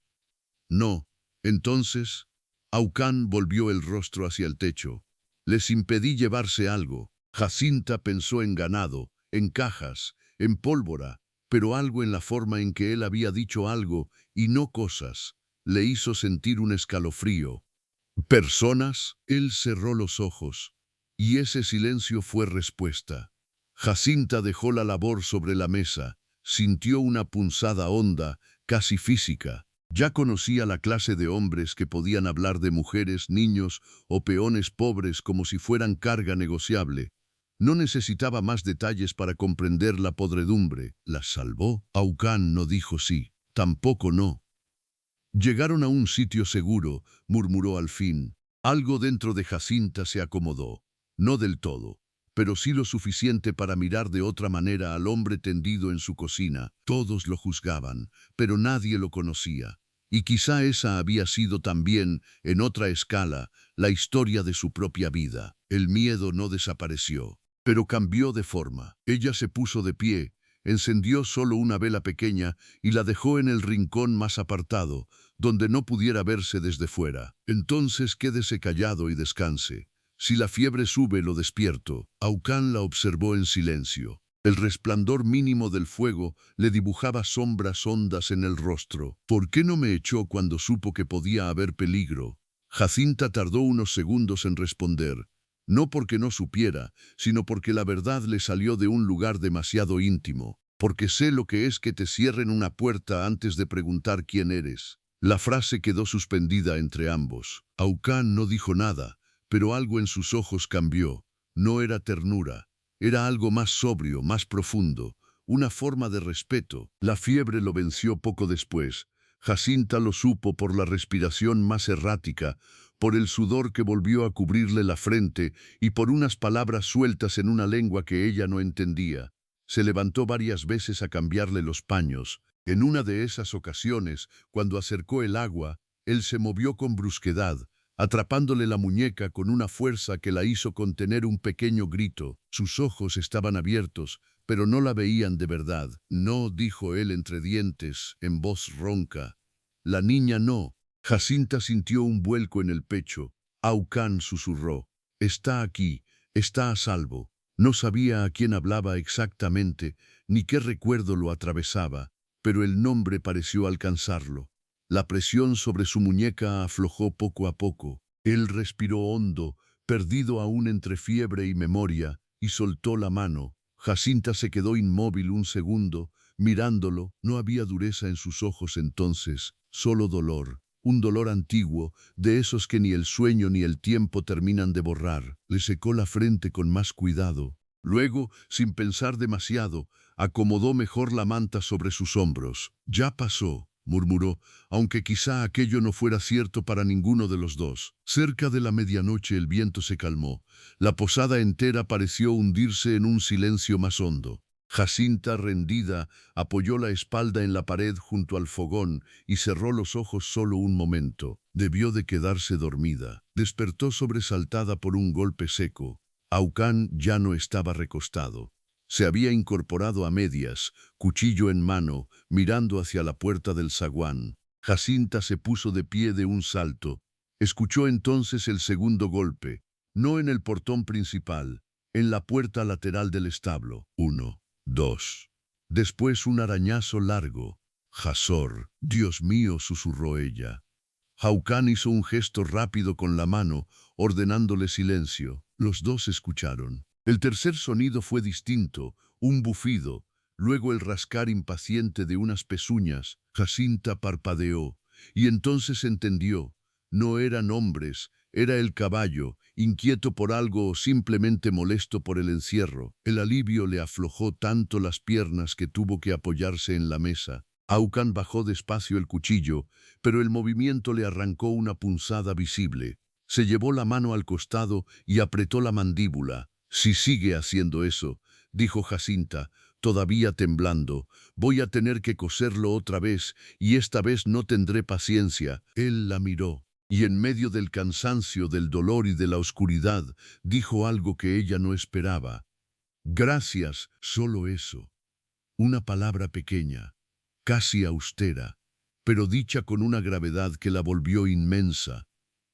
No. Entonces, Aucán volvió el rostro hacia el techo. Les impedí llevarse algo. Jacinta pensó en ganado, en cajas, en pólvora, pero algo en la forma en que él había dicho algo, y no cosas, le hizo sentir un escalofrío. ¿Personas? Él cerró los ojos, y ese silencio fue respuesta. Jacinta dejó la labor sobre la mesa, sintió una punzada honda, casi física. Ya conocía la clase de hombres que podían hablar de mujeres, niños o peones pobres como si fueran carga negociable. No necesitaba más detalles para comprender la podredumbre. ¿Las salvó? Aucán no dijo sí, tampoco no. Llegaron a un sitio seguro, murmuró al fin. Algo dentro de Jacinta se acomodó. No del todo, pero sí lo suficiente para mirar de otra manera al hombre tendido en su cocina. Todos lo juzgaban, pero nadie lo conocía. Y quizá esa había sido también, en otra escala, la historia de su propia vida. El miedo no desapareció, pero cambió de forma. Ella se puso de pie, encendió solo una vela pequeña y la dejó en el rincón más apartado, donde no pudiera verse desde fuera. Entonces quédese callado y descanse. Si la fiebre sube, lo despierto. Aucán la observó en silencio. El resplandor mínimo del fuego le dibujaba sombras hondas en el rostro. ¿Por qué no me echó cuando supo que podía haber peligro? Jacinta tardó unos segundos en responder. No porque no supiera, sino porque la verdad le salió de un lugar demasiado íntimo. Porque sé lo que es que te cierren una puerta antes de preguntar quién eres. La frase quedó suspendida entre ambos. Aucán no dijo nada, pero algo en sus ojos cambió. No era ternura. Era algo más sobrio, más profundo, una forma de respeto. La fiebre lo venció poco después. Jacinta lo supo por la respiración más errática, por el sudor que volvió a cubrirle la frente y por unas palabras sueltas en una lengua que ella no entendía. Se levantó varias veces a cambiarle los paños. En una de esas ocasiones, cuando acercó el agua, él se movió con brusquedad, atrapándole la muñeca con una fuerza que la hizo contener un pequeño grito. Sus ojos estaban abiertos, pero no la veían de verdad. No, dijo él entre dientes, en voz ronca. La niña no. Jacinta sintió un vuelco en el pecho. Aucán susurró. Está aquí, está a salvo. No sabía a quién hablaba exactamente, ni qué recuerdo lo atravesaba, pero el nombre pareció alcanzarlo. La presión sobre su muñeca aflojó poco a poco. Él respiró hondo, perdido aún entre fiebre y memoria, y soltó la mano. Jacinta se quedó inmóvil un segundo, mirándolo. No había dureza en sus ojos entonces, solo dolor. Un dolor antiguo, de esos que ni el sueño ni el tiempo terminan de borrar. Le secó la frente con más cuidado. Luego, sin pensar demasiado, acomodó mejor la manta sobre sus hombros. Ya pasó, murmuró, aunque quizá aquello no fuera cierto para ninguno de los dos. Cerca de la medianoche el viento se calmó. La posada entera pareció hundirse en un silencio más hondo. Jacinta, rendida, apoyó la espalda en la pared junto al fogón y cerró los ojos solo un momento. Debió de quedarse dormida. Despertó sobresaltada por un golpe seco. Aucán ya no estaba recostado. Se había incorporado a medias, cuchillo en mano, mirando hacia la puerta del zaguán. Jacinta se puso de pie de un salto. Escuchó entonces el segundo golpe, no en el portón principal, en la puerta lateral del establo. 1, 2. Después un arañazo largo. Jasor, Dios mío, susurró ella. Aucán hizo un gesto rápido con la mano, ordenándole silencio. Los dos escucharon. El tercer sonido fue distinto, un bufido, luego el rascar impaciente de unas pezuñas. Jacinta parpadeó, y entonces entendió. No eran hombres, Era el caballo, inquieto por algo o simplemente molesto por el encierro. El alivio le aflojó tanto las piernas que tuvo que apoyarse en la mesa. Aucán bajó despacio el cuchillo, pero el movimiento le arrancó una punzada visible. Se llevó la mano al costado y apretó la mandíbula. «Si sigue haciendo eso», dijo Jacinta, todavía temblando, «voy a tener que coserlo otra vez y esta vez no tendré paciencia». Él la miró y en medio del cansancio, del dolor y de la oscuridad, dijo algo que ella no esperaba. «Gracias», solo eso. Una palabra pequeña, casi austera, pero dicha con una gravedad que la volvió inmensa.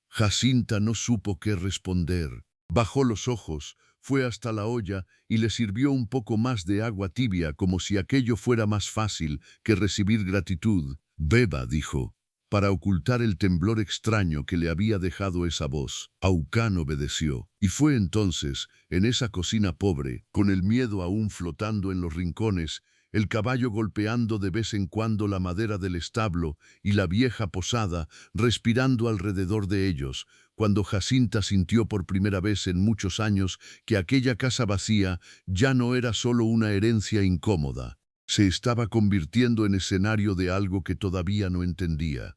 Jacinta no supo qué responder. Bajó los ojos, fue hasta la olla y le sirvió un poco más de agua tibia como si aquello fuera más fácil que recibir gratitud. «Beba», dijo, para ocultar el temblor extraño que le había dejado esa voz. Aucán obedeció, y fue entonces, en esa cocina pobre, con el miedo aún flotando en los rincones, el caballo golpeando de vez en cuando la madera del establo y la vieja posada respirando alrededor de ellos, cuando Jacinta sintió por primera vez en muchos años que aquella casa vacía ya no era solo una herencia incómoda. Se estaba convirtiendo en escenario de algo que todavía no entendía.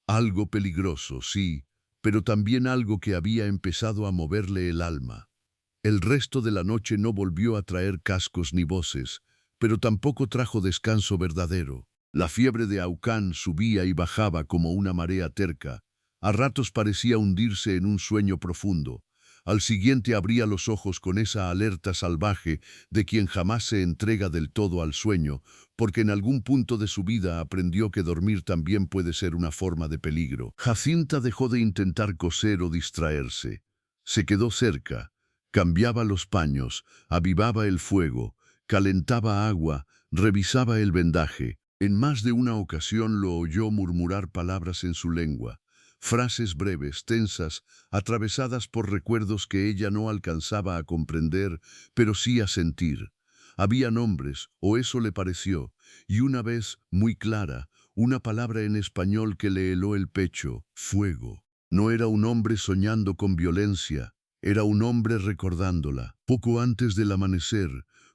Algo peligroso, sí, pero también algo que había empezado a moverle el alma. El resto de la noche no volvió a traer cascos ni voces, pero tampoco trajo descanso verdadero. La fiebre de Aucán subía y bajaba como una marea terca. A ratos parecía hundirse en un sueño profundo. Al siguiente abría los ojos con esa alerta salvaje de quien jamás se entrega del todo al sueño, porque en algún punto de su vida aprendió que dormir también puede ser una forma de peligro. Jacinta dejó de intentar coser o distraerse. Se quedó cerca, cambiaba los paños, avivaba el fuego, calentaba agua, revisaba el vendaje. En más de una ocasión lo oyó murmurar palabras en su lengua. Frases breves, tensas, atravesadas por recuerdos que ella no alcanzaba a comprender, pero sí a sentir. Había nombres, o eso le pareció, y una vez, muy clara, una palabra en español que le heló el pecho: fuego. No era un hombre soñando con violencia, era un hombre recordándola. Poco antes del amanecer,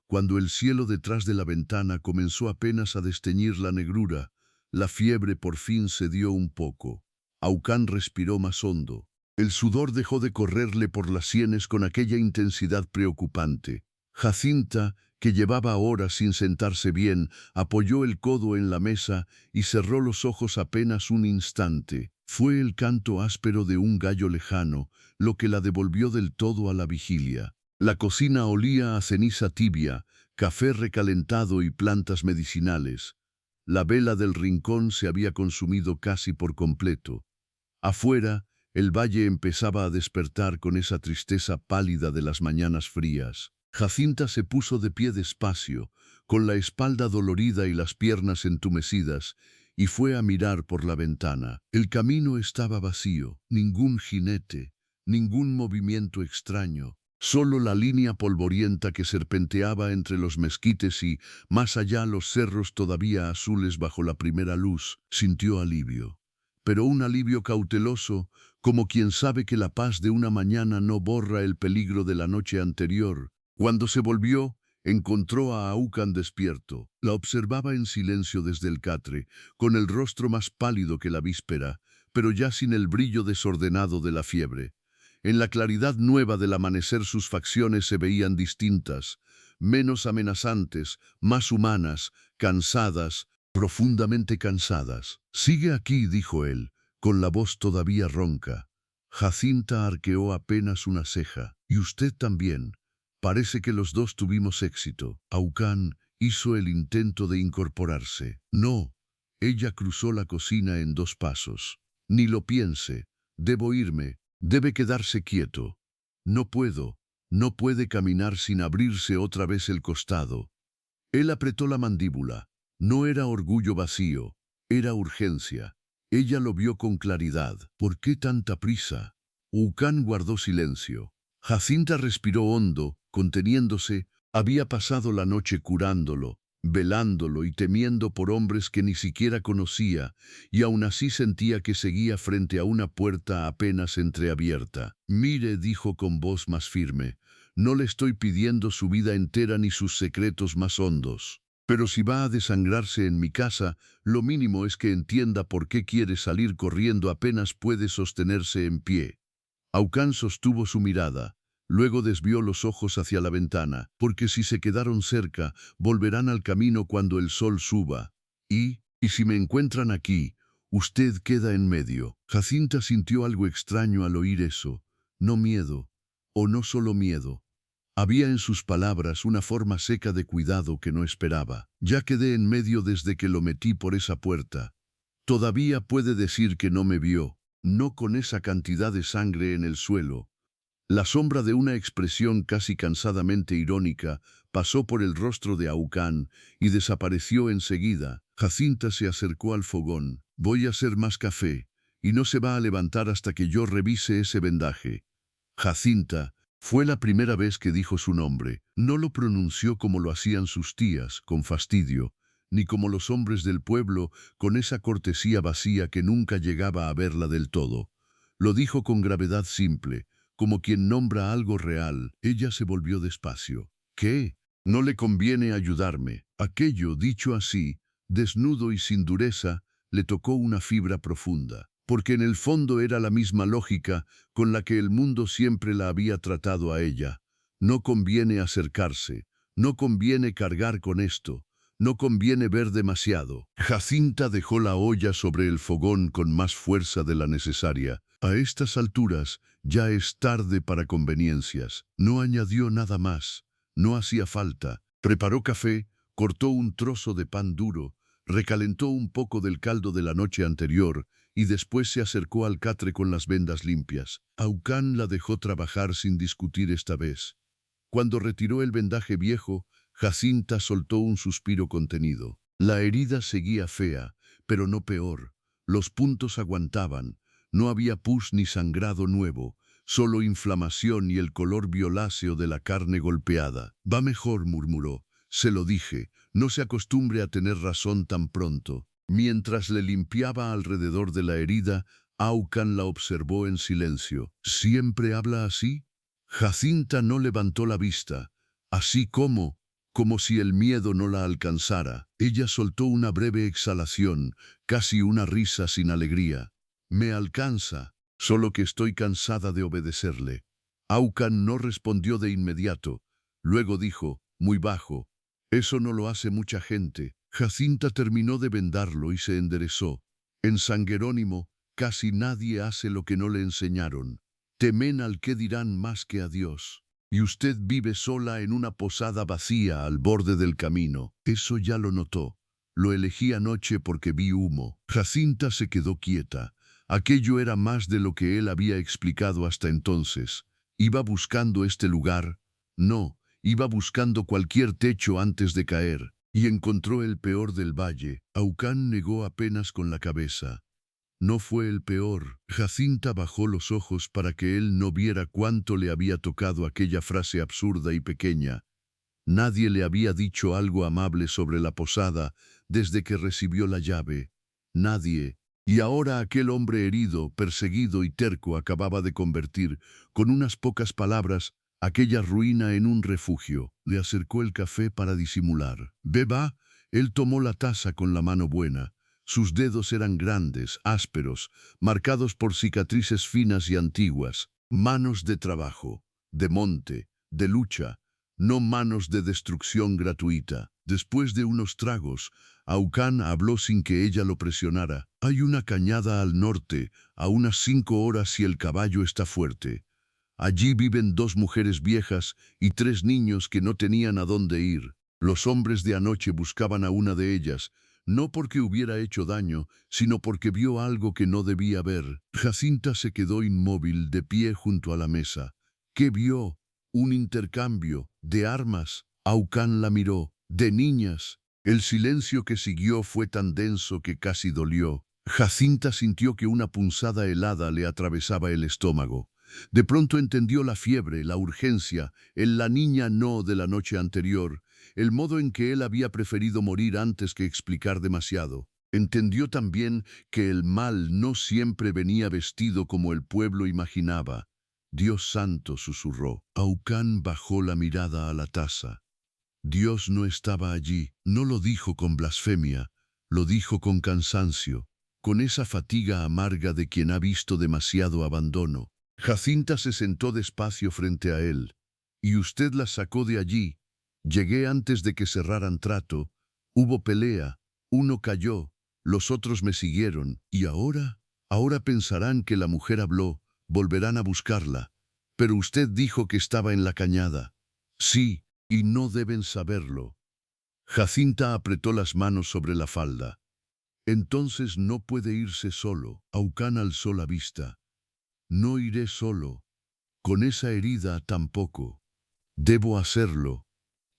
cuando el cielo detrás de la ventana comenzó apenas a desteñir la negrura, la fiebre por fin cedió un poco. Aucán respiró más hondo. El sudor dejó de correrle por las sienes con aquella intensidad preocupante. Jacinta, que llevaba horas sin sentarse bien, apoyó el codo en la mesa y cerró los ojos apenas un instante. Fue el canto áspero de un gallo lejano lo que la devolvió del todo a la vigilia. La cocina olía a ceniza tibia, café recalentado y plantas medicinales. La vela del rincón se había consumido casi por completo. Afuera, el valle empezaba a despertar con esa tristeza pálida de las mañanas frías. Jacinta se puso de pie despacio, con la espalda dolorida y las piernas entumecidas, y fue a mirar por la ventana. El camino estaba vacío, ningún jinete, ningún movimiento extraño, solo la línea polvorienta que serpenteaba entre los mezquites y, más allá, los cerros todavía azules bajo la primera luz. Sintió alivio, pero un alivio cauteloso, como quien sabe que la paz de una mañana no borra el peligro de la noche anterior. Cuando se volvió, encontró a Aucán despierto. La observaba en silencio desde el catre, con el rostro más pálido que la víspera, pero ya sin el brillo desordenado de la fiebre. En la claridad nueva del amanecer sus facciones se veían distintas, menos amenazantes, más humanas, cansadas, profundamente cansadas. «Sigue aquí», dijo él, con la voz todavía ronca. Jacinta arqueó apenas una ceja. «Y usted también». Parece que los dos tuvimos éxito. Aucán hizo el intento de incorporarse. «No». Ella cruzó la cocina en 2 pasos. «Ni lo piense. Debo irme. Debe quedarse quieto». «No puedo». No puede caminar sin abrirse otra vez el costado. Él apretó la mandíbula. No era orgullo vacío, era urgencia. Ella lo vio con claridad. ¿Por qué tanta prisa? Aucán guardó silencio. Jacinta respiró hondo, conteniéndose. Había pasado la noche curándolo, velándolo y temiendo por hombres que ni siquiera conocía, y aún así sentía que seguía frente a una puerta apenas entreabierta. «Mire», dijo con voz más firme, «no le estoy pidiendo su vida entera ni sus secretos más hondos. Pero si va a desangrarse en mi casa, lo mínimo es que entienda por qué quiere salir corriendo apenas puede sostenerse en pie». Aucán sostuvo su mirada. Luego desvió los ojos hacia la ventana, porque si se quedaron cerca, volverán al camino cuando el sol suba. Y si me encuentran aquí, usted queda en medio. Jacinta sintió algo extraño al oír eso. No miedo, o no solo miedo. Había en sus palabras una forma seca de cuidado que no esperaba. Ya quedé en medio desde que lo metí por esa puerta. Todavía puede decir que no me vio, no con esa cantidad de sangre en el suelo. La sombra de una expresión casi cansadamente irónica pasó por el rostro de Aucán y desapareció enseguida. Jacinta se acercó al fogón. «Voy a hacer más café, y no se va a levantar hasta que yo revise ese vendaje». Jacinta fue la primera vez que dijo su nombre. No lo pronunció como lo hacían sus tías, con fastidio, ni como los hombres del pueblo, con esa cortesía vacía que nunca llegaba a verla del todo. Lo dijo con gravedad simple, como quien nombra algo real. Ella se volvió despacio. «¿Qué? No le conviene ayudarme». Aquello, dicho así, desnudo y sin dureza, le tocó una fibra profunda, porque en el fondo era la misma lógica con la que el mundo siempre la había tratado a ella. No conviene acercarse, no conviene cargar con esto, no conviene ver demasiado. Jacinta dejó la olla sobre el fogón con más fuerza de la necesaria. A estas alturas ya es tarde para conveniencias. No añadió nada más. No hacía falta. Preparó café, cortó un trozo de pan duro, recalentó un poco del caldo de la noche anterior y después se acercó al catre con las vendas limpias. Aucán la dejó trabajar sin discutir esta vez. Cuando retiró el vendaje viejo, Jacinta soltó un suspiro contenido. La herida seguía fea, pero no peor. Los puntos aguantaban. No había pus ni sangrado nuevo, solo inflamación y el color violáceo de la carne golpeada. «Va mejor», murmuró. «Se lo dije, no se acostumbre a tener razón tan pronto». Mientras le limpiaba alrededor de la herida, Aucán la observó en silencio. «¿Siempre habla así?» Jacinta no levantó la vista. «Así como si el miedo no la alcanzara». Ella soltó una breve exhalación, casi una risa sin alegría. «Me alcanza, solo que estoy cansada de obedecerle». Aucán no respondió de inmediato. Luego dijo, muy bajo, «Eso no lo hace mucha gente». Jacinta terminó de vendarlo y se enderezó. «En San Jerónimo, casi nadie hace lo que no le enseñaron. Temen al que dirán más que a Dios. Y usted vive sola en una posada vacía al borde del camino. Eso ya lo notó. Lo elegí anoche porque vi humo». Jacinta se quedó quieta. Aquello era más de lo que él había explicado hasta entonces. ¿Iba buscando este lugar? No, iba buscando cualquier techo antes de caer. Y encontró el peor del valle. Aucán negó apenas con la cabeza. «No fue el peor». Jacinta bajó los ojos para que él no viera cuánto le había tocado aquella frase absurda y pequeña. Nadie le había dicho algo amable sobre la posada desde que recibió la llave. Nadie. Y ahora aquel hombre herido, perseguido y terco acababa de convertir, con unas pocas palabras, aquella ruina en un refugio. Le acercó el café para disimular. «Beba». Él tomó la taza con la mano buena. Sus dedos eran grandes, ásperos, marcados por cicatrices finas y antiguas. Manos de trabajo, de monte, de lucha, no manos de destrucción gratuita. Después de unos tragos, Aucán habló sin que ella lo presionara. «Hay una cañada al norte, a unas 5 horas si el caballo está fuerte. Allí viven 2 mujeres viejas y 3 niños que no tenían a dónde ir. Los hombres de anoche buscaban a una de ellas, no porque hubiera hecho daño, sino porque vio algo que no debía ver». Jacinta se quedó inmóvil, de pie junto a la mesa. ¿Qué vio? Un intercambio de armas. Aucán la miró. De niñas. El silencio que siguió fue tan denso que casi dolió. Jacinta sintió que una punzada helada le atravesaba el estómago. De pronto entendió la fiebre, la urgencia, el «la niña no» de la noche anterior, el modo en que él había preferido morir antes que explicar demasiado. Entendió también que el mal no siempre venía vestido como el pueblo imaginaba. Dios santo, susurró. Aucán bajó la mirada a la taza. Dios no estaba allí. No lo dijo con blasfemia, lo dijo con cansancio, con esa fatiga amarga de quien ha visto demasiado abandono. Jacinta se sentó despacio frente a él. Y usted la sacó de allí. Llegué antes de que cerraran trato. Hubo pelea. Uno cayó. Los otros me siguieron. ¿Y ahora? Ahora pensarán que la mujer habló. Volverán a buscarla. Pero usted dijo que estaba en la cañada. Sí, y no deben saberlo. Jacinta apretó las manos sobre la falda. Entonces no puede irse solo. Aucán alzó la vista. No iré solo. Con esa herida tampoco. Debo hacerlo.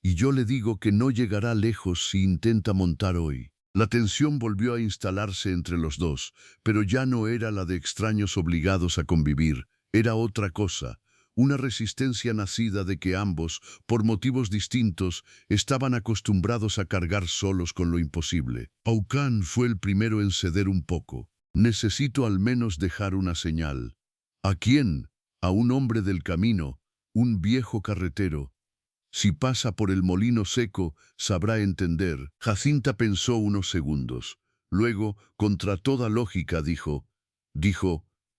Y yo le digo que no llegará lejos si intenta montar hoy. La tensión volvió a instalarse entre los dos, pero ya no era la de extraños obligados a convivir, era otra cosa, una resistencia nacida de que ambos, por motivos distintos, estaban acostumbrados a cargar solos con lo imposible. Aucán fue el primero en ceder un poco. Necesito al menos dejar una señal. ¿A quién? A un hombre del camino, un viejo carretero. Si pasa por el molino seco, sabrá entender. Jacinta pensó unos segundos. Luego, contra toda lógica, dijo,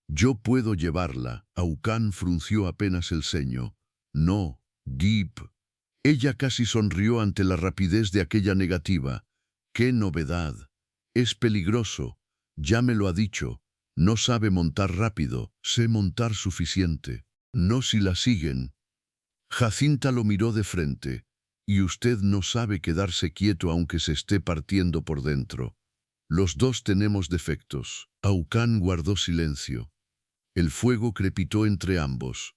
yo puedo llevarla. Aucán frunció apenas el ceño. No, Gip. Ella casi sonrió ante la rapidez de aquella negativa. ¡Qué novedad! Es peligroso. Ya me lo ha dicho. No sabe montar rápido. Sé montar suficiente. No si la siguen. Jacinta lo miró de frente. Y usted no sabe quedarse quieto aunque se esté partiendo por dentro. Los dos tenemos defectos. Aucán guardó silencio. El fuego crepitó entre ambos.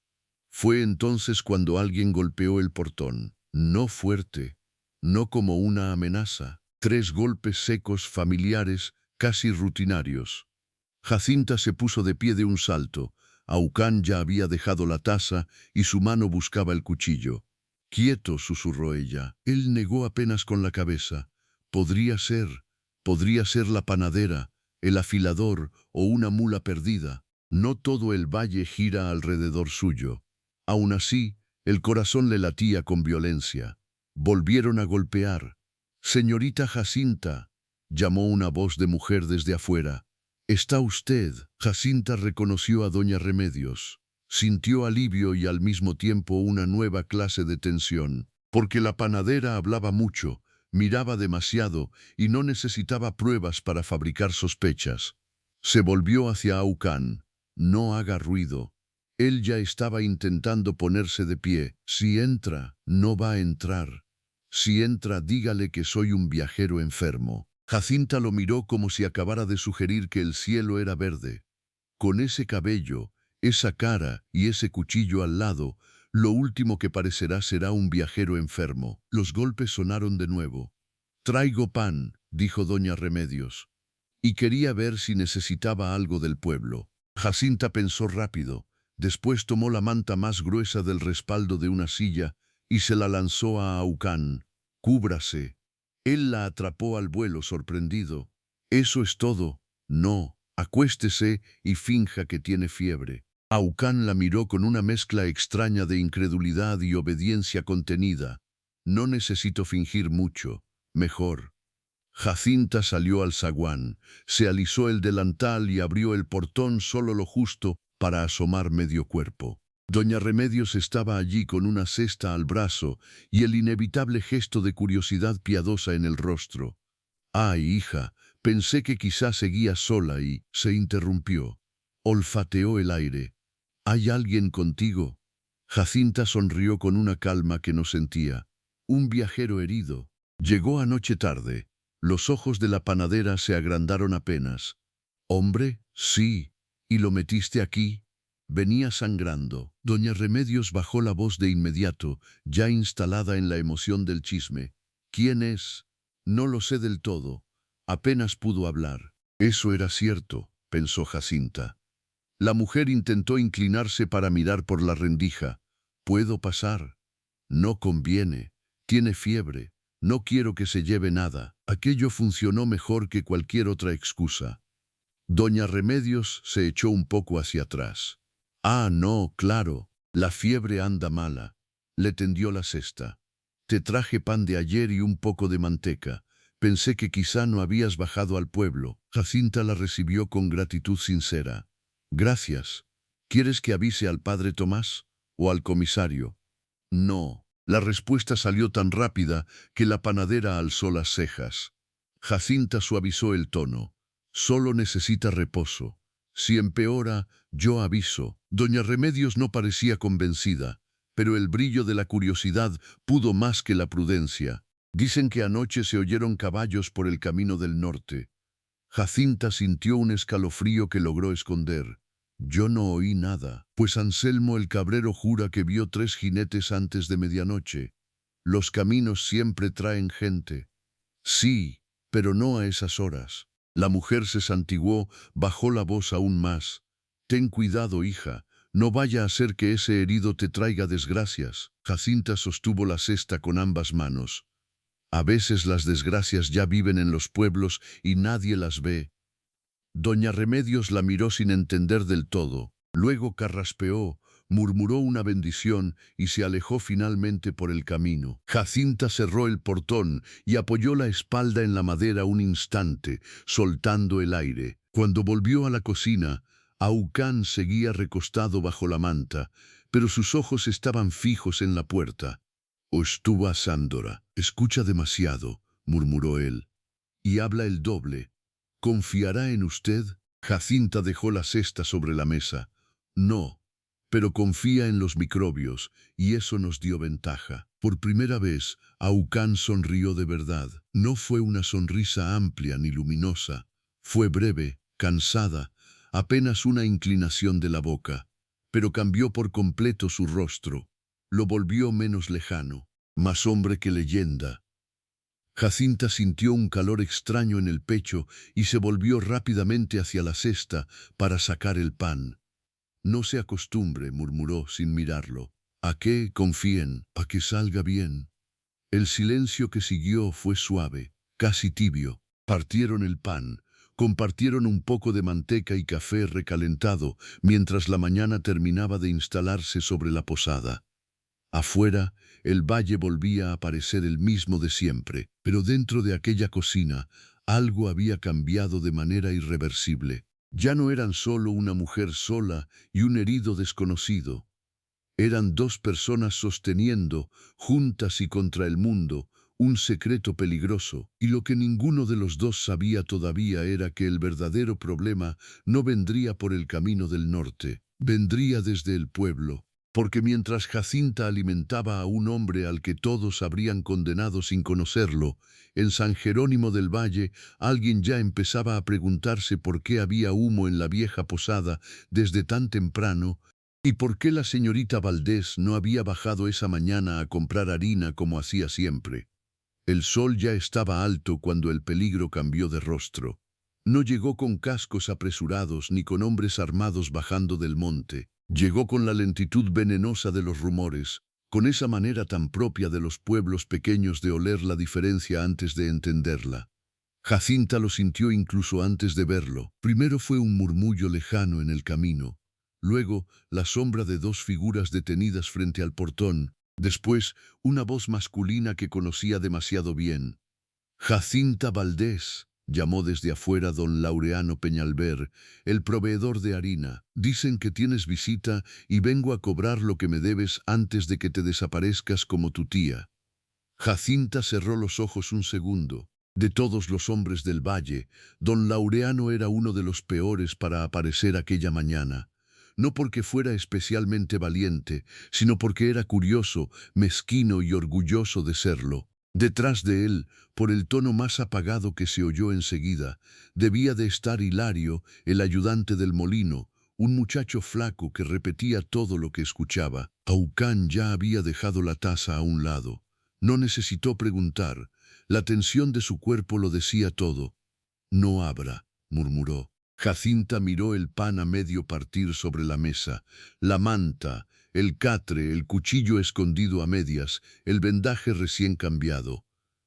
Fue entonces cuando alguien golpeó el portón. No fuerte, no como una amenaza. 3 golpes secos, familiares, casi rutinarios. Jacinta se puso de pie de un salto. Aucán ya había dejado la taza y su mano buscaba el cuchillo. «Quieto», susurró ella. Él negó apenas con la cabeza. Podría ser la panadera, el afilador o una mula perdida. No todo el valle gira alrededor suyo. Aún así, el corazón le latía con violencia. Volvieron a golpear. «Señorita Jacinta», llamó una voz de mujer desde afuera. «¿Está usted?» Jacinta reconoció a doña Remedios. Sintió alivio y al mismo tiempo una nueva clase de tensión, porque la panadera hablaba mucho, miraba demasiado y no necesitaba pruebas para fabricar sospechas. Se volvió hacia Aucán. «No haga ruido». Él ya estaba intentando ponerse de pie. «Si entra, no va a entrar. Si entra, dígale que soy un viajero enfermo». Jacinta lo miró como si acabara de sugerir que el cielo era verde. Con ese cabello, esa cara y ese cuchillo al lado, lo último que parecerá será un viajero enfermo. Los golpes sonaron de nuevo. «Traigo pan», dijo doña Remedios. Y quería ver si necesitaba algo del pueblo. Jacinta pensó rápido. Después tomó la manta más gruesa del respaldo de una silla y se la lanzó a Aucán. «Cúbrase». Él la atrapó al vuelo, sorprendido. «¿Eso es todo?» «No, acuéstese y finja que tiene fiebre». Aucán la miró con una mezcla extraña de incredulidad y obediencia contenida. «No necesito fingir mucho. Mejor». Jacinta salió al zaguán, se alisó el delantal y abrió el portón solo lo justo para asomar medio cuerpo. Doña Remedios estaba allí con una cesta al brazo y el inevitable gesto de curiosidad piadosa en el rostro. «Ay, hija, pensé que quizá seguía sola» y se interrumpió. Olfateó el aire. «¿Hay alguien contigo?» Jacinta sonrió con una calma que no sentía. «Un viajero herido. Llegó anoche tarde». Los ojos de la panadera se agrandaron apenas. «¿Hombre?» «Sí. ¿Y lo metiste aquí?» Venía sangrando. Doña Remedios bajó la voz de inmediato, ya instalada en la emoción del chisme. «¿Quién es?» «No lo sé del todo». Apenas pudo hablar. Eso era cierto, pensó Jacinta. La mujer intentó inclinarse para mirar por la rendija. «¿Puedo pasar?» «No conviene. Tiene fiebre. No quiero que se lleve nada. Aquello funcionó mejor que cualquier otra excusa. Doña Remedios se echó un poco hacia atrás. Ah, no, claro, la fiebre anda mala. Le tendió la cesta. Te traje pan de ayer y un poco de manteca. Pensé que quizá no habías bajado al pueblo. Jacinta la recibió con gratitud sincera. Gracias. ¿Quieres que avise al padre Tomás o al comisario? No. La respuesta salió tan rápida que la panadera alzó las cejas. Jacinta suavizó el tono. Solo necesita reposo. Si empeora, yo aviso. Doña Remedios no parecía convencida, pero el brillo de la curiosidad pudo más que la prudencia. Dicen que anoche se oyeron caballos por el camino del norte. Jacinta sintió un escalofrío que logró esconder. Yo no oí nada, pues Anselmo el cabrero jura que vio 3 jinetes antes de medianoche. Los caminos siempre traen gente. Sí, pero no a esas horas. La mujer se santiguó, bajó la voz aún más. Ten cuidado, hija, no vaya a ser que ese herido te traiga desgracias. Jacinta sostuvo la cesta con ambas manos. A veces las desgracias ya viven en los pueblos y nadie las ve. Doña Remedios la miró sin entender del todo. Luego carraspeó, murmuró una bendición y se alejó finalmente por el camino. Jacinta cerró el portón y apoyó la espalda en la madera un instante, soltando el aire. Cuando volvió a la cocina, Aucán seguía recostado bajo la manta, pero sus ojos estaban fijos en la puerta. Ostúa Sándora, escucha demasiado, murmuró él, y habla el doble. ¿Confiará en usted? Jacinta dejó la cesta sobre la mesa. No, pero confía en los microbios, y eso nos dio ventaja. Por primera vez, Aucán sonrió de verdad. No fue una sonrisa amplia ni luminosa. Fue breve, cansada, apenas una inclinación de la boca. Pero cambió por completo su rostro. Lo volvió menos lejano, más hombre que leyenda. Jacinta sintió un calor extraño en el pecho y se volvió rápidamente hacia la cesta para sacar el pan. No se acostumbre, murmuró sin mirarlo. ¿A qué? Confíen, a que salga bien. El silencio que siguió fue suave, casi tibio. Partieron el pan, compartieron un poco de manteca y café recalentado mientras la mañana terminaba de instalarse sobre la posada. Afuera, el valle volvía a parecer el mismo de siempre, pero dentro de aquella cocina algo había cambiado de manera irreversible. Ya no eran solo una mujer sola y un herido desconocido. Eran 2 personas sosteniendo, juntas y contra el mundo, un secreto peligroso, y lo que ninguno de los 2 sabía todavía era que el verdadero problema no vendría por el camino del norte, vendría desde el pueblo. Porque mientras Jacinta alimentaba a un hombre al que todos habrían condenado sin conocerlo, en San Jerónimo del Valle alguien ya empezaba a preguntarse por qué había humo en la vieja posada desde tan temprano y por qué la señorita Valdés no había bajado esa mañana a comprar harina como hacía siempre. El sol ya estaba alto cuando el peligro cambió de rostro. No llegó con cascos apresurados ni con hombres armados bajando del monte. Llegó con la lentitud venenosa de los rumores, con esa manera tan propia de los pueblos pequeños de oler la diferencia antes de entenderla. Jacinta lo sintió incluso antes de verlo. Primero fue un murmullo lejano en el camino, luego la sombra de 2 figuras detenidas frente al portón, después una voz masculina que conocía demasiado bien. Jacinta Valdés, llamó desde afuera don Laureano Peñalver, el proveedor de harina. Dicen que tienes visita y vengo a cobrar lo que me debes antes de que te desaparezcas como tu tía. Jacinta cerró los ojos un segundo. De todos los hombres del valle, don Laureano era uno de los peores para aparecer aquella mañana. No porque fuera especialmente valiente, sino porque era curioso, mezquino y orgulloso de serlo. Detrás de él, por el tono más apagado que se oyó enseguida, debía de estar Hilario, el ayudante del molino, un muchacho flaco que repetía todo lo que escuchaba. Aucán ya había dejado la taza a un lado. No necesitó preguntar. La tensión de su cuerpo lo decía todo. No abra, murmuró. Jacinta miró el pan a medio partir sobre la mesa, la manta, el catre, el cuchillo escondido a medias, el vendaje recién cambiado.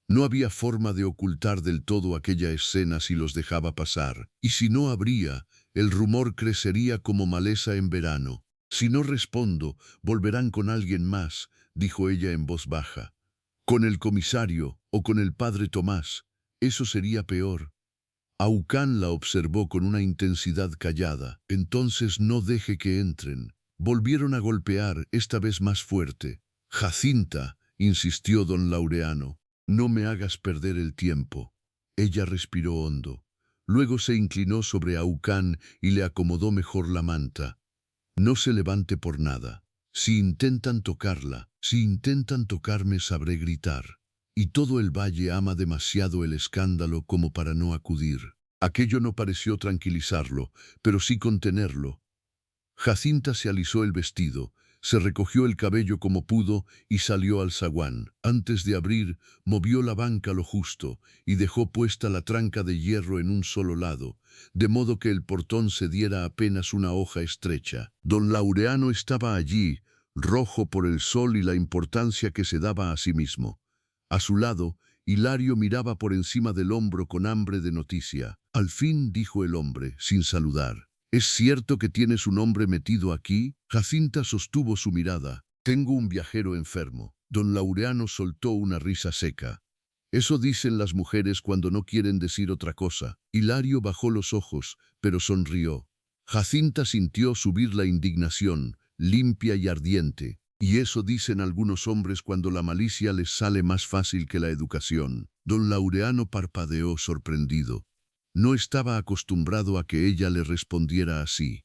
No había forma de ocultar del todo aquella escena si los dejaba pasar, y si no habría, el rumor crecería como maleza en verano. Si no respondo, volverán con alguien más, dijo ella en voz baja. Con el comisario o con el padre Tomás. Eso sería peor. Aucán la observó con una intensidad callada. Entonces no deje que entren. Volvieron a golpear, esta vez más fuerte. Jacinta, insistió don Laureano, no me hagas perder el tiempo. Ella respiró hondo. Luego se inclinó sobre Aucán y le acomodó mejor la manta. No se levante por nada. Si intentan tocarla, si intentan tocarme, sabré gritar. Y todo el valle ama demasiado el escándalo como para no acudir. Aquello no pareció tranquilizarlo, pero sí contenerlo. Jacinta se alisó el vestido, se recogió el cabello como pudo y salió al zaguán. Antes de abrir, movió la banca lo justo y dejó puesta la tranca de hierro en un solo lado, de modo que el portón se diera apenas una hoja estrecha. Don Laureano estaba allí, rojo por el sol y la importancia que se daba a sí mismo. A su lado, Hilario miraba por encima del hombro con hambre de noticia. Al fin dijo el hombre, sin saludar. ¿Es cierto que tienes un hombre metido aquí? Jacinta sostuvo su mirada. Tengo un viajero enfermo. Don Laureano soltó una risa seca. Eso dicen las mujeres cuando no quieren decir otra cosa. Hilario bajó los ojos, pero sonrió. Jacinta sintió subir la indignación, limpia y ardiente. Y eso dicen algunos hombres cuando la malicia les sale más fácil que la educación. Don Laureano parpadeó sorprendido. No estaba acostumbrado a que ella le respondiera así.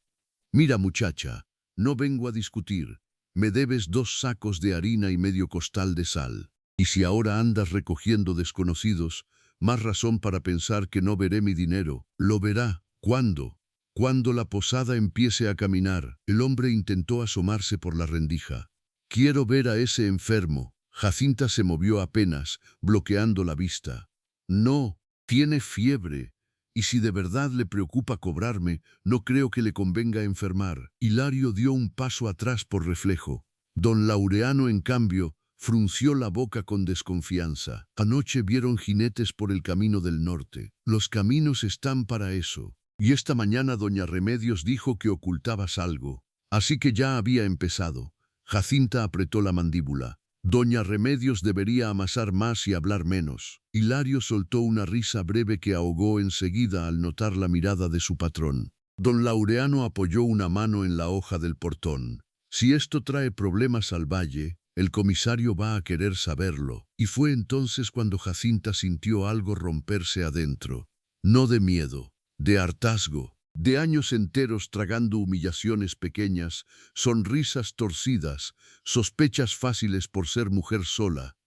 Mira, muchacha, no vengo a discutir. Me debes 2 sacos de harina y medio costal de sal. Y si ahora andas recogiendo desconocidos, más razón para pensar que no veré mi dinero. Lo verá. ¿Cuándo? Cuando la posada empiece a caminar. El hombre intentó asomarse por la rendija. Quiero ver a ese enfermo. Jacinta se movió apenas, bloqueando la vista. No, tiene fiebre. Y si de verdad le preocupa cobrarme, no creo que le convenga enfermar. Hilario dio un paso atrás por reflejo. Don Laureano, en cambio, frunció la boca con desconfianza. Anoche vieron jinetes por el camino del norte. Los caminos están para eso. Y esta mañana doña Remedios dijo que ocultabas algo. Así que ya había empezado. Jacinta apretó la mandíbula. Doña Remedios debería amasar más y hablar menos. Hilario soltó una risa breve que ahogó enseguida al notar la mirada de su patrón. Don Laureano apoyó una mano en la hoja del portón. Si esto trae problemas al valle, el comisario va a querer saberlo. Y fue entonces cuando Jacinta sintió algo romperse adentro. No de miedo, de hartazgo. De años enteros tragando humillaciones pequeñas, sonrisas torcidas, sospechas fáciles por ser mujer sola.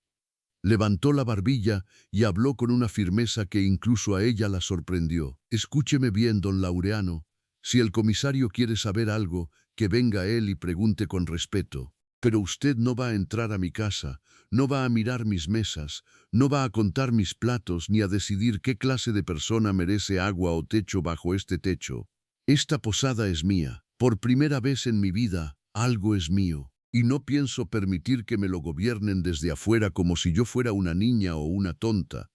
Levantó la barbilla y habló con una firmeza que incluso a ella la sorprendió. Escúcheme bien, don Laureano. Si el comisario quiere saber algo, que venga él y pregunte con respeto. Pero usted no va a entrar a mi casa, no va a mirar mis mesas, no va a contar mis platos ni a decidir qué clase de persona merece agua o techo bajo este techo. Esta posada es mía. Por primera vez en mi vida, algo es mío. Y no pienso permitir que me lo gobiernen desde afuera como si yo fuera una niña o una tonta.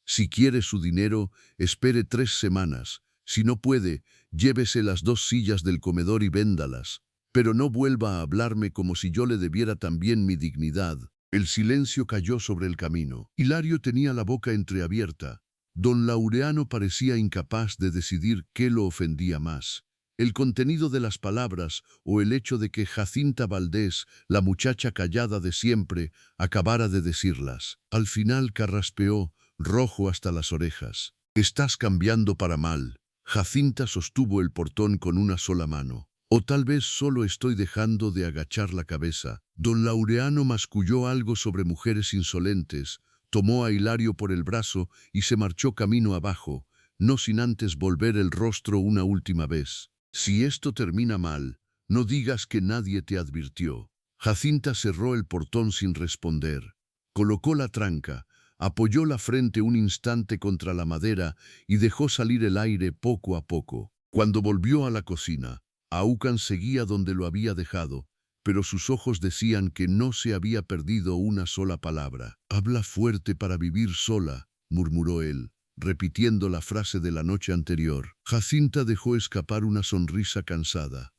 Si quiere su dinero, espere 3 semanas. Si no puede, llévese las 2 sillas del comedor y véndalas. Pero no vuelva a hablarme como si yo le debiera también mi dignidad. El silencio cayó sobre el camino. Hilario tenía la boca entreabierta. Don Laureano parecía incapaz de decidir qué lo ofendía más. El contenido de las palabras o el hecho de que Jacinta Valdés, la muchacha callada de siempre, acabara de decirlas. Al final carraspeó, rojo hasta las orejas. Estás cambiando para mal. Jacinta sostuvo el portón con una sola mano. O tal vez solo estoy dejando de agachar la cabeza. Don Laureano masculló algo sobre mujeres insolentes, tomó a Hilario por el brazo y se marchó camino abajo, no sin antes volver el rostro una última vez. Si esto termina mal, no digas que nadie te advirtió. Jacinta cerró el portón sin responder. Colocó la tranca, apoyó la frente un instante contra la madera y dejó salir el aire poco a poco. Cuando volvió a la cocina, Aucan seguía donde lo había dejado, pero sus ojos decían que no se había perdido una sola palabra. «Habla fuerte para vivir sola», murmuró él, repitiendo la frase de la noche anterior. Jacinta dejó escapar una sonrisa cansada.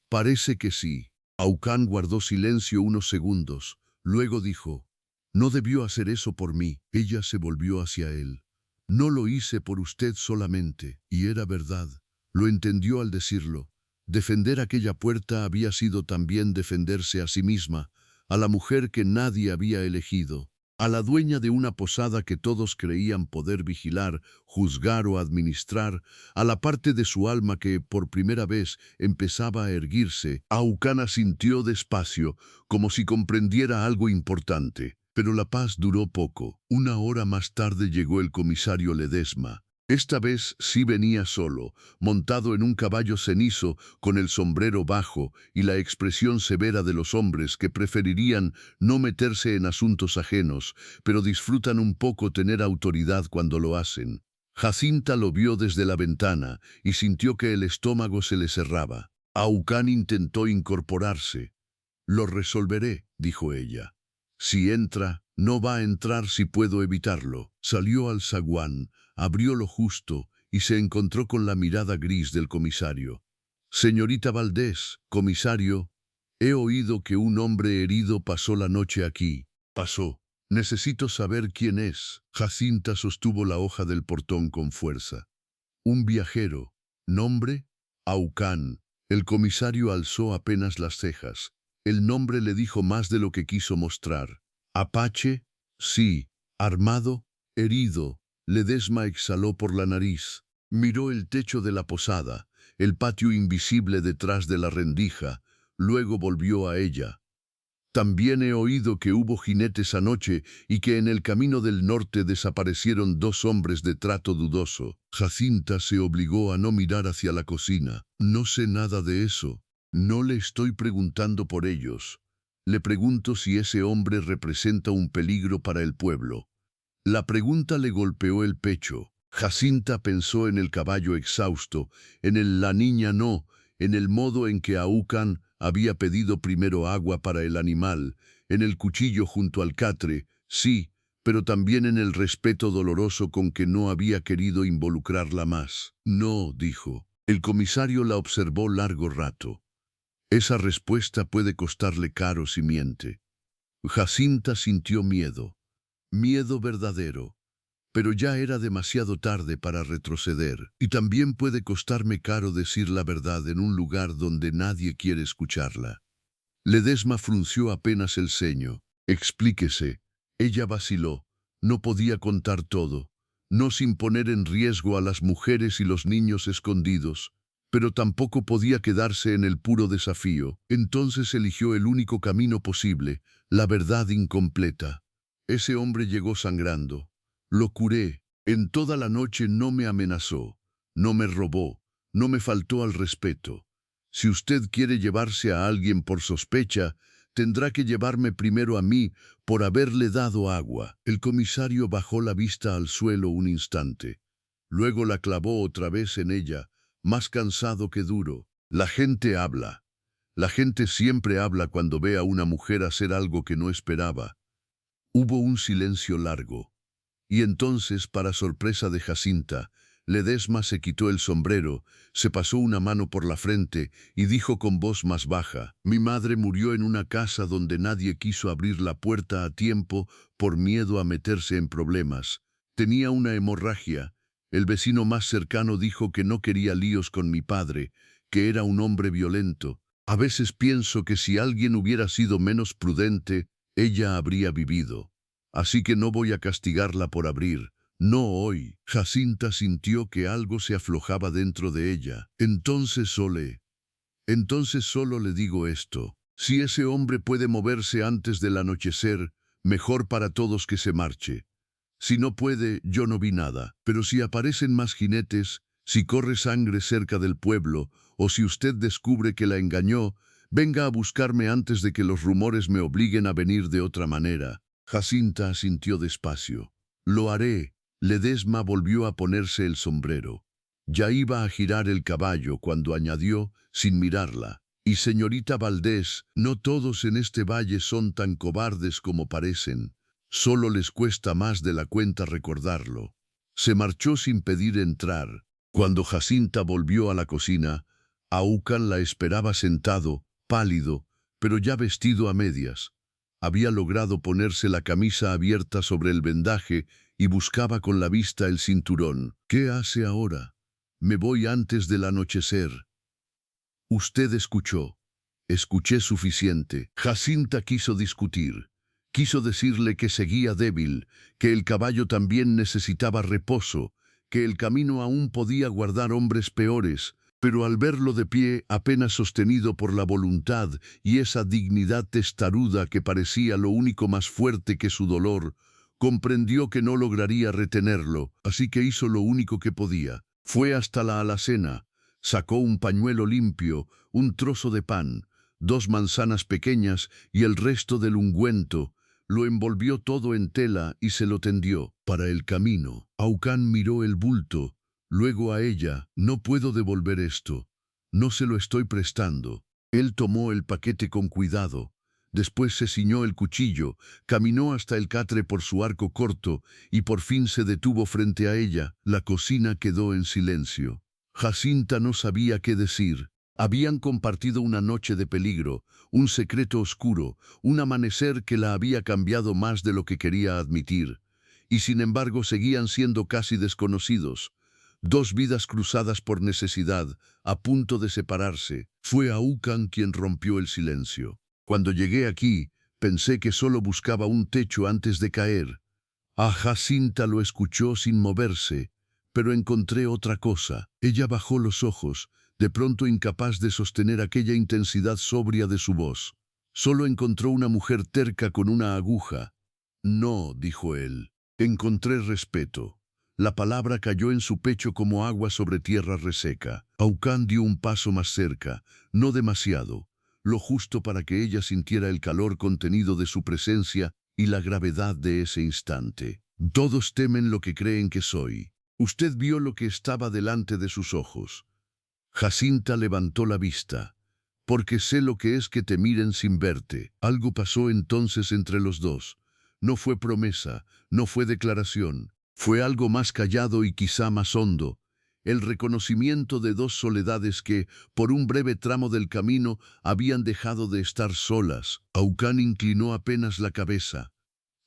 «Parece que sí». Aucan guardó silencio unos segundos, luego dijo: «No debió hacer eso por mí». Ella se volvió hacia él. «No lo hice por usted solamente», y era verdad. Lo entendió al decirlo. Defender aquella puerta había sido también defenderse a sí misma, a la mujer que nadie había elegido, a la dueña de una posada que todos creían poder vigilar, juzgar o administrar, a la parte de su alma que, por primera vez, empezaba a erguirse. Aucana sintió despacio, como si comprendiera algo importante. Pero la paz duró poco. Una hora más tarde llegó el comisario Ledesma. Esta vez sí venía solo, montado en un caballo cenizo, con el sombrero bajo y la expresión severa de los hombres que preferirían no meterse en asuntos ajenos, pero disfrutan un poco tener autoridad cuando lo hacen. Jacinta lo vio desde la ventana y sintió que el estómago se le cerraba. Aucán intentó incorporarse. «Lo resolveré», dijo ella. «Si entra, no va a entrar si puedo evitarlo». Salió al zaguán, abrió lo justo y se encontró con la mirada gris del comisario. «Señorita Valdés, comisario, he oído que un hombre herido pasó la noche aquí». «Pasó. Necesito saber quién es». Jacinta sostuvo la hoja del portón con fuerza. «Un viajero. ¿Nombre?» «Aucán». El comisario alzó apenas las cejas. El nombre le dijo más de lo que quiso mostrar. «¿Apache?» «Sí». «Armado?» «Herido». Ledesma exhaló por la nariz. Miró el techo de la posada, el patio invisible detrás de la rendija, luego volvió a ella. «También he oído que hubo jinetes anoche y que en el camino del norte desaparecieron 2 hombres de trato dudoso». Jacinta se obligó a no mirar hacia la cocina. «No sé nada de eso. No le estoy preguntando por ellos. Le pregunto si ese hombre representa un peligro para el pueblo». La pregunta le golpeó el pecho. Jacinta pensó en el caballo exhausto, en el «la niña no», en el modo en que Aucán había pedido primero agua para el animal, en el cuchillo junto al catre, sí, pero también en el respeto doloroso con que no había querido involucrarla más. «No», dijo. El comisario la observó largo rato. «Esa respuesta puede costarle caro si miente». Jacinta sintió miedo. Miedo verdadero. Pero ya era demasiado tarde para retroceder. «Y también puede costarme caro decir la verdad en un lugar donde nadie quiere escucharla». Ledesma frunció apenas el ceño. «Explíquese». Ella vaciló. No podía contar todo. No sin poner en riesgo a las mujeres y los niños escondidos. Pero tampoco podía quedarse en el puro desafío. Entonces eligió el único camino posible, la verdad incompleta. «Ese hombre llegó sangrando. Lo curé. En toda la noche no me amenazó, no me robó, no me faltó al respeto. Si usted quiere llevarse a alguien por sospecha, tendrá que llevarme primero a mí por haberle dado agua». El comisario bajó la vista al suelo un instante. Luego la clavó otra vez en ella, más cansado que duro. «La gente habla. La gente siempre habla cuando ve a una mujer hacer algo que no esperaba». Hubo un silencio largo. Y entonces, para sorpresa de Jacinta, Ledesma se quitó el sombrero, se pasó una mano por la frente y dijo con voz más baja: «Mi madre murió en una casa donde nadie quiso abrir la puerta a tiempo por miedo a meterse en problemas. Tenía una hemorragia. El vecino más cercano dijo que no quería líos con mi padre, que era un hombre violento. A veces pienso que si alguien hubiera sido menos prudente, ella habría vivido. Así que no voy a castigarla por abrir. No hoy». Jacinta sintió que algo se aflojaba dentro de ella. Entonces solo le digo esto. Si ese hombre puede moverse antes del anochecer, mejor para todos que se marche. Si no puede, yo no vi nada. Pero si aparecen más jinetes, si corre sangre cerca del pueblo, o si usted descubre que la engañó, venga a buscarme antes de que los rumores me obliguen a venir de otra manera». Jacinta asintió despacio. «Lo haré». Ledesma volvió a ponerse el sombrero. Ya iba a girar el caballo cuando añadió, sin mirarla: «Y señorita Valdés, no todos en este valle son tan cobardes como parecen. Solo les cuesta más de la cuenta recordarlo». Se marchó sin pedir entrar. Cuando Jacinta volvió a la cocina, Aucan la esperaba sentado, pálido, pero ya vestido a medias. Había logrado ponerse la camisa abierta sobre el vendaje y buscaba con la vista el cinturón. «¿Qué hace ahora?». «Me voy antes del anochecer». «Usted escuchó». «Escuché suficiente». Jacinta quiso discutir. Quiso decirle que seguía débil, que el caballo también necesitaba reposo, que el camino aún podía guardar hombres peores, pero al verlo de pie, apenas sostenido por la voluntad y esa dignidad testaruda que parecía lo único más fuerte que su dolor, comprendió que no lograría retenerlo, así que hizo lo único que podía. Fue hasta la alacena, sacó un pañuelo limpio, un trozo de pan, 2 manzanas pequeñas y el resto del ungüento. Lo envolvió todo en tela y se lo tendió. «Para el camino». Aucan miró el bulto, luego a ella. «No puedo devolver esto. No se lo estoy prestando». Él tomó el paquete con cuidado. Después se ciñó el cuchillo, caminó hasta el catre por su arco corto y por fin se detuvo frente a ella. La cocina quedó en silencio. Jacinta no sabía qué decir. Habían compartido una noche de peligro, un secreto oscuro, un amanecer que la había cambiado más de lo que quería admitir. Y sin embargo seguían siendo casi desconocidos. 2 vidas cruzadas por necesidad, a punto de separarse. Fue Aucan quien rompió el silencio. «Cuando llegué aquí, pensé que solo buscaba un techo antes de caer». A Jacinta lo escuchó sin moverse, pero encontré otra cosa. Ella bajó los ojos, de pronto incapaz de sostener aquella intensidad sobria de su voz. Solo encontró una mujer terca con una aguja. «No», dijo él. «Encontré respeto». La palabra cayó en su pecho como agua sobre tierra reseca. Aucan dio un paso más cerca, no demasiado, lo justo para que ella sintiera el calor contenido de su presencia y la gravedad de ese instante. «Todos temen lo que creen que soy». Usted vio lo que estaba delante de sus ojos. Jacinta levantó la vista. «Porque sé lo que es que te miren sin verte». Algo pasó entonces entre los dos. No fue promesa, no fue declaración. Fue algo más callado y quizá más hondo. El reconocimiento de 2 soledades que, por un breve tramo del camino, habían dejado de estar solas. Aucan inclinó apenas la cabeza.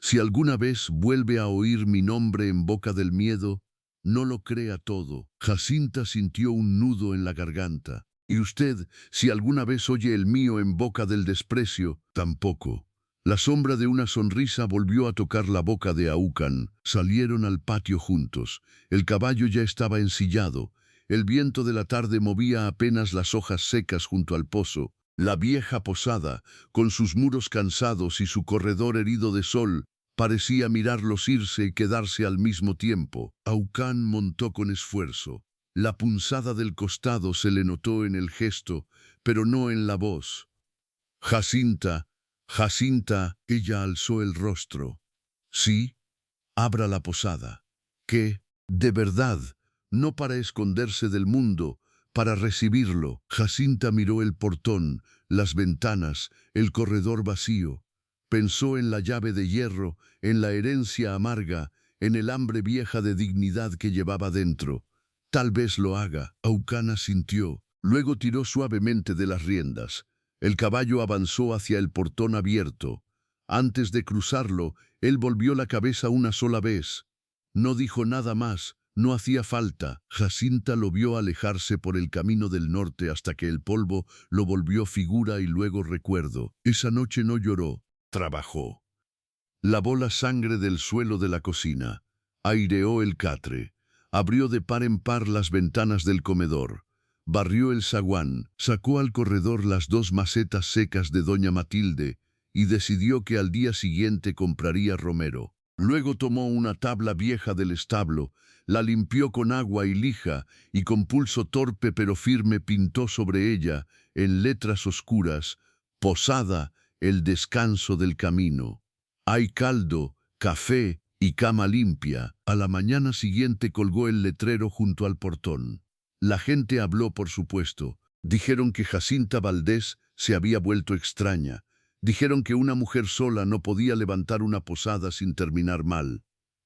«Si alguna vez vuelve a oír mi nombre en boca del miedo, no lo crea todo». Jacinta sintió un nudo en la garganta. «Y usted, si alguna vez oye el mío en boca del desprecio, tampoco». La sombra de una sonrisa volvió a tocar la boca de Aucan. Salieron al patio juntos. El caballo ya estaba ensillado. El viento de la tarde movía apenas las hojas secas junto al pozo. La vieja posada, con sus muros cansados y su corredor herido de sol, parecía mirarlos irse y quedarse al mismo tiempo. Aucan montó con esfuerzo. La punzada del costado se le notó en el gesto, pero no en la voz. «Jacinta, Jacinta», ella alzó el rostro. «Sí, abra la posada». «¿Qué? De verdad, no para esconderse del mundo, para recibirlo». Jacinta miró el portón, las ventanas, el corredor vacío. Pensó en la llave de hierro, en la herencia amarga, en el hambre vieja de dignidad que llevaba dentro. «Tal vez lo haga». Aucan asintió. Luego tiró suavemente de las riendas. El caballo avanzó hacia el portón abierto. Antes de cruzarlo, él volvió la cabeza una sola vez. No dijo nada más, no hacía falta. Jacinta lo vio alejarse por el camino del norte hasta que el polvo lo volvió figura y luego recuerdo. Esa noche no lloró, trabajó. Lavó la sangre del suelo de la cocina, aireó el catre, abrió de par en par las ventanas del comedor. Barrió el zaguán, sacó al corredor las 2 macetas secas de doña Matilde y decidió que al día siguiente compraría romero. Luego tomó una tabla vieja del establo, la limpió con agua y lija y con pulso torpe pero firme pintó sobre ella, en letras oscuras, «Posada, el descanso del camino». «Hay caldo, café y cama limpia». A la mañana siguiente colgó el letrero junto al portón. La gente habló, por supuesto. Dijeron que Jacinta Valdés se había vuelto extraña. Dijeron que una mujer sola no podía levantar una posada sin terminar mal.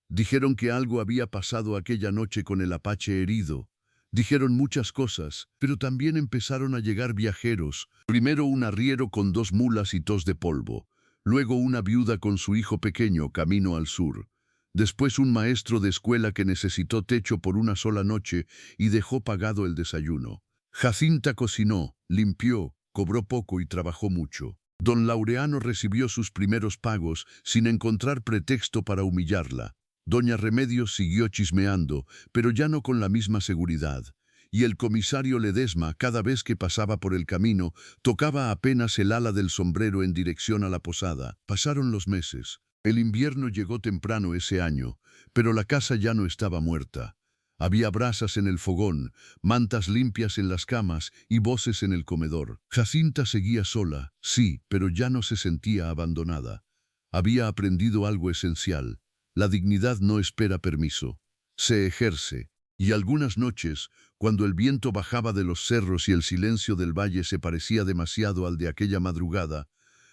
Dijeron que algo había pasado aquella noche con el apache herido. Dijeron muchas cosas, pero también empezaron a llegar viajeros. Primero un arriero con 2 mulas y tos de polvo. Luego una viuda con su hijo pequeño camino al sur. Después un maestro de escuela que necesitó techo por una sola noche y dejó pagado el desayuno. Jacinta cocinó, limpió, cobró poco y trabajó mucho. Don Laureano recibió sus primeros pagos sin encontrar pretexto para humillarla. Doña Remedios siguió chismeando, pero ya no con la misma seguridad. Y el comisario Ledesma, cada vez que pasaba por el camino, tocaba apenas el ala del sombrero en dirección a la posada. Pasaron los meses. El invierno llegó temprano ese año, pero la casa ya no estaba muerta. Había brasas en el fogón, mantas limpias en las camas y voces en el comedor. Jacinta seguía sola, sí, pero ya no se sentía abandonada. Había aprendido algo esencial. La dignidad no espera permiso, se ejerce. Y algunas noches, cuando el viento bajaba de los cerros y el silencio del valle se parecía demasiado al de aquella madrugada,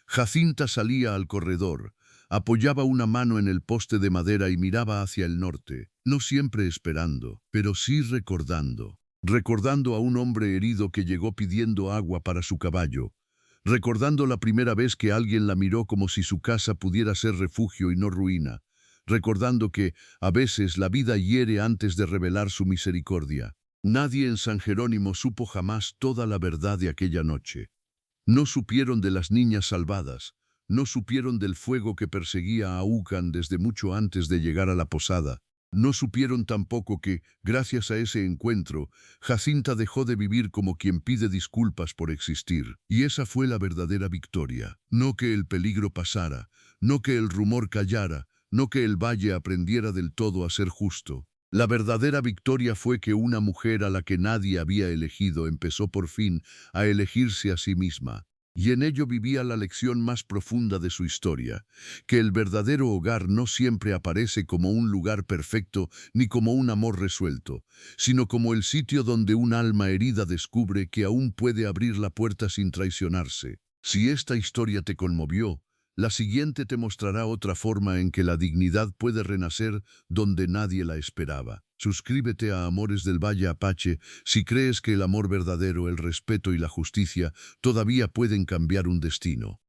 Jacinta salía al corredor, apoyaba una mano en el poste de madera y miraba hacia el norte, no siempre esperando, pero sí recordando. Recordando a un hombre herido que llegó pidiendo agua para su caballo. Recordando la primera vez que alguien la miró como si su casa pudiera ser refugio y no ruina. Recordando que, a veces, la vida hiere antes de revelar su misericordia. Nadie en San Jerónimo supo jamás toda la verdad de aquella noche. No supieron de las niñas salvadas, no supieron del fuego que perseguía a Ucan desde mucho antes de llegar a la posada. No supieron tampoco que, gracias a ese encuentro, Jacinta dejó de vivir como quien pide disculpas por existir. Y esa fue la verdadera victoria. No que el peligro pasara, no que el rumor callara, no que el valle aprendiera del todo a ser justo. La verdadera victoria fue que una mujer a la que nadie había elegido empezó por fin a elegirse a sí misma. Y en ello vivía la lección más profunda de su historia, que el verdadero hogar no siempre aparece como un lugar perfecto ni como un amor resuelto, sino como el sitio donde un alma herida descubre que aún puede abrir la puerta sin traicionarse. Si esta historia te conmovió, la siguiente te mostrará otra forma en que la dignidad puede renacer donde nadie la esperaba. Suscríbete a Amores del Valle Apache si crees que el amor verdadero, el respeto y la justicia todavía pueden cambiar un destino.